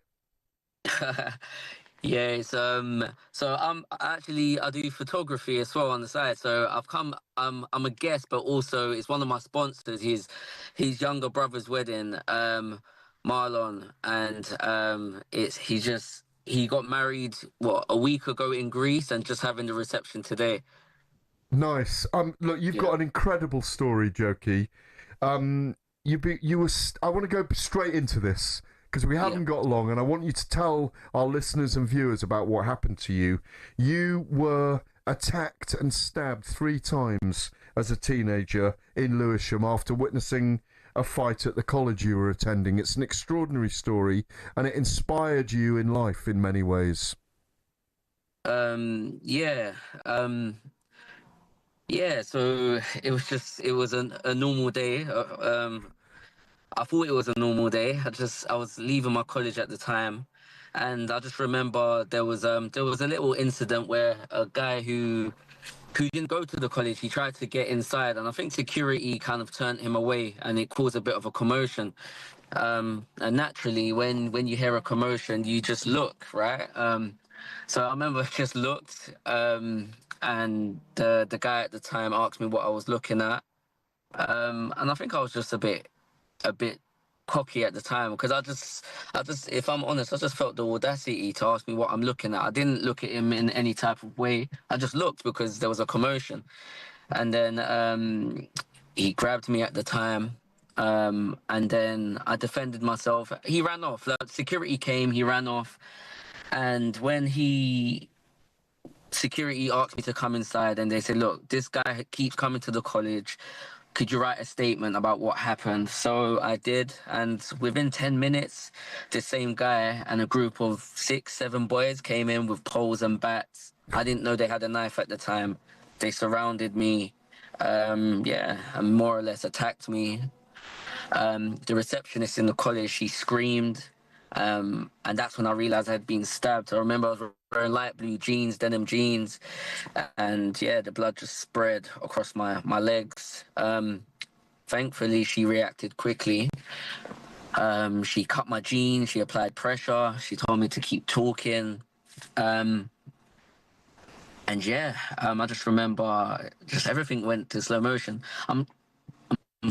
Speaker 13: yeah, it's so I do photography as well on the side. So I've come. I'm a guest, but also it's one of my sponsors. His younger brother's wedding, Marlon, and he got married a week ago in Greece, and just having the reception today.
Speaker 7: Nice. Look, you've got an incredible story, Joki. I want to go straight into this because we haven't got long, and I want you to tell our listeners and viewers about what happened to you. You were attacked and stabbed 3 times as a teenager in Lewisham after witnessing a fight at the college you were attending. It's an extraordinary story, and it inspired you in life in many ways.
Speaker 13: Yeah, so it was a normal day. I thought it was a normal day. I was leaving my college at the time, and I just remember there was a little incident where a guy who didn't go to the college, he tried to get inside, and I think security kind of turned him away, and it caused a bit of a commotion. And naturally, when you hear a commotion, you just look, right? So I remember I just looked, and the guy at the time asked me what I was looking at, and I think I was just a bit cocky at the time, because I just, if I'm honest, I just felt the audacity to ask me what I'm looking at. I didn't look at him in any type of way. I just looked because there was a commotion, and then he grabbed me at the time. And then I defended myself. He ran off. Like, security came, he ran off. And when security asked me to come inside, and they said, look, this guy keeps coming to the college. Could you write a statement about what happened? So I did. And within 10 minutes, the same guy and a group of 6, 7 boys came in with poles and bats. I didn't know they had a knife at the time. They surrounded me, and more or less attacked me. The receptionist in the college, she screamed, and that's when I realized I had been stabbed. I remember I was wearing light blue jeans, denim jeans, and the blood just spread across my legs. Thankfully, she reacted quickly. She cut my jeans, she applied pressure, she told me to keep talking. I just remember just everything went to slow motion. I'm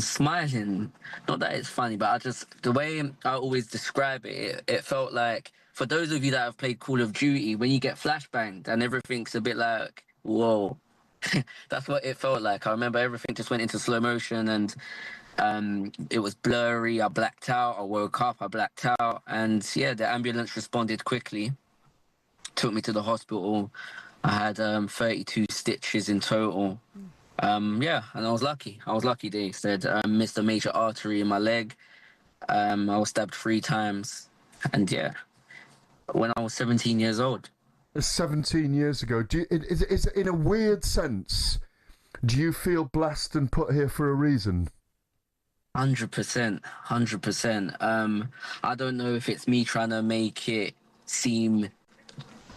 Speaker 13: smiling, not that it's funny, but the way I always describe it, it felt like, for those of you that have played Call of Duty, when you get flashbanged and everything's a bit like, whoa, that's what it felt like. I remember everything just went into slow motion, and it was blurry. I blacked out. I woke up, I blacked out, and the ambulance responded quickly, took me to the hospital. I had 32 stitches in total. And I was lucky. They said missed a major artery in my leg. I was stabbed 3 times, and when I was 17 years old.
Speaker 7: 17 years ago. Is in a weird sense, do you feel blessed and put here for a reason?
Speaker 13: 100%. I don't know if it's me trying to make it seem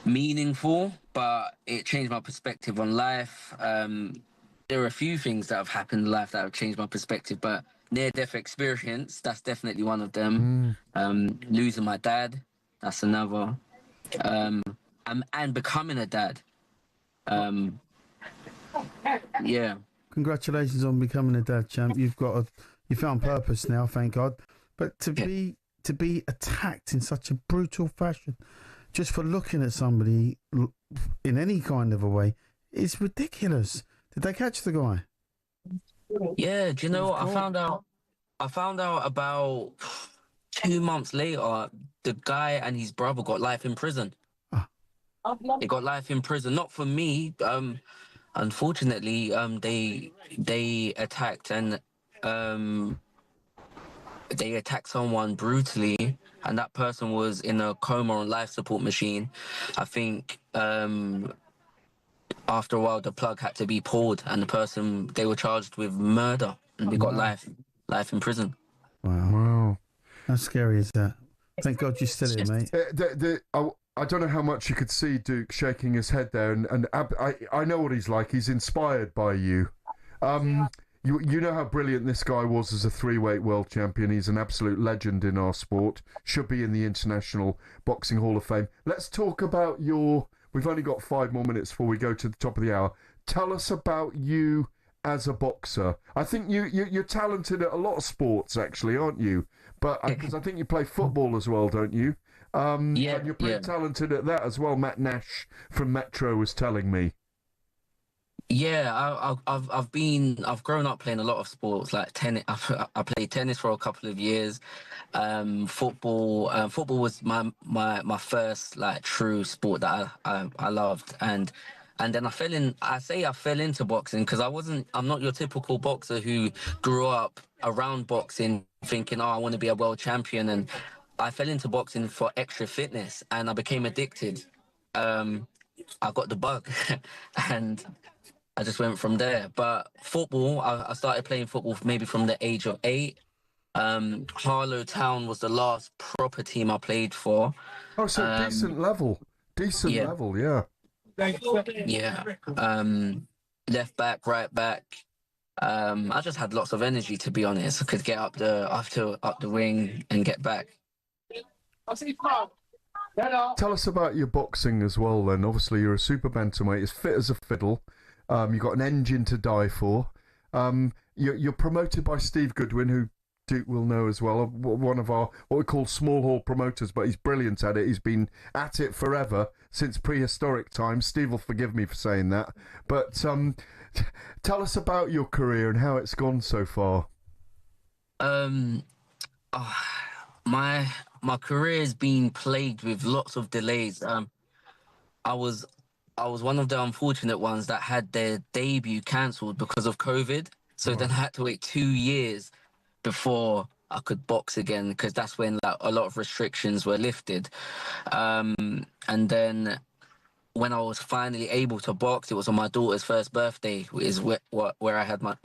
Speaker 13: meaningful, but it changed my perspective on life. There are a few things that have happened in life that have changed my perspective, but near-death experience, that's definitely one of them. Losing my dad, that's another. And becoming a dad.
Speaker 8: Congratulations on becoming a dad, champ. You found purpose now, thank God. But to be attacked in such a brutal fashion, just for looking at somebody in any kind of a way, is ridiculous. Did they catch the guy?
Speaker 13: Yeah, do you know what? I found out about 2 months later, the guy and his brother got life in prison. They got life in prison, not for me. Unfortunately, they attacked and they attacked someone brutally, and that person was in a coma on life support machine. I think after a while the plug had to be pulled, and they were charged with murder, and they got life in prison.
Speaker 8: Wow. How scary is that? Thank God you're still here, mate.
Speaker 7: I don't know how much you could see Duke shaking his head there, and I know what he's like. He's inspired by you. You know how brilliant this guy was as a 3-weight world champion. He's an absolute legend in our sport. Should be in the International Boxing Hall of Fame. Let's talk about We've only got 5 more minutes before we go to the top of the hour. Tell us about you as a boxer. I think you're talented at a lot of sports, actually, aren't you? But because I think you play football as well, don't you? And you're pretty talented at that as well. Matt Nash from Metro was telling me.
Speaker 13: Yeah, I've grown up playing a lot of sports like tennis. I played tennis for a couple of years. Football was my first like true sport that I loved, and then I fell into boxing because I'm not your typical boxer who grew up around boxing thinking, oh, I want to be a world champion, and I fell into boxing for extra fitness and I became addicted. I got the bug and I just went from there. But football, I started playing football maybe from the age of 8. Harlow Town was the last proper team I played for.
Speaker 7: Oh, so decent level, yeah.
Speaker 13: Yeah. Left back, right back. I just had lots of energy, to be honest. I could get up the wing and get back.
Speaker 7: Tell us about your boxing as well, then. Obviously, you're a super bantamweight, as fit as a fiddle. You've got an engine to die for. You're promoted by Steve Goodwin, who Duke will know as well, one of our what we call small hall promoters, but he's brilliant at it. He's been at it forever, since prehistoric times. Steve will forgive me for saying that. But tell us about your career and how it's gone so far.
Speaker 13: My career has been plagued with lots of delays. I was one of the unfortunate ones that had their debut cancelled because of COVID. So then I had to wait 2 years before I could box again, because that's when like, a lot of restrictions were lifted. And then when I was finally able to box, it was on my daughter's first birthday, is where I had my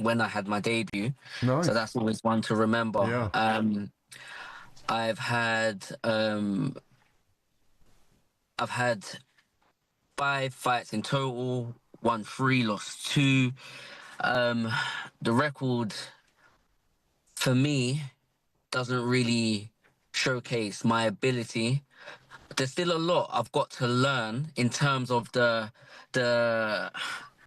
Speaker 13: debut.
Speaker 7: Nice.
Speaker 13: So that's always one to remember.
Speaker 7: Yeah.
Speaker 13: I've had 5 fights in total, won 3, lost 2. The record for me doesn't really showcase my ability. There's still a lot I've got to learn in terms of the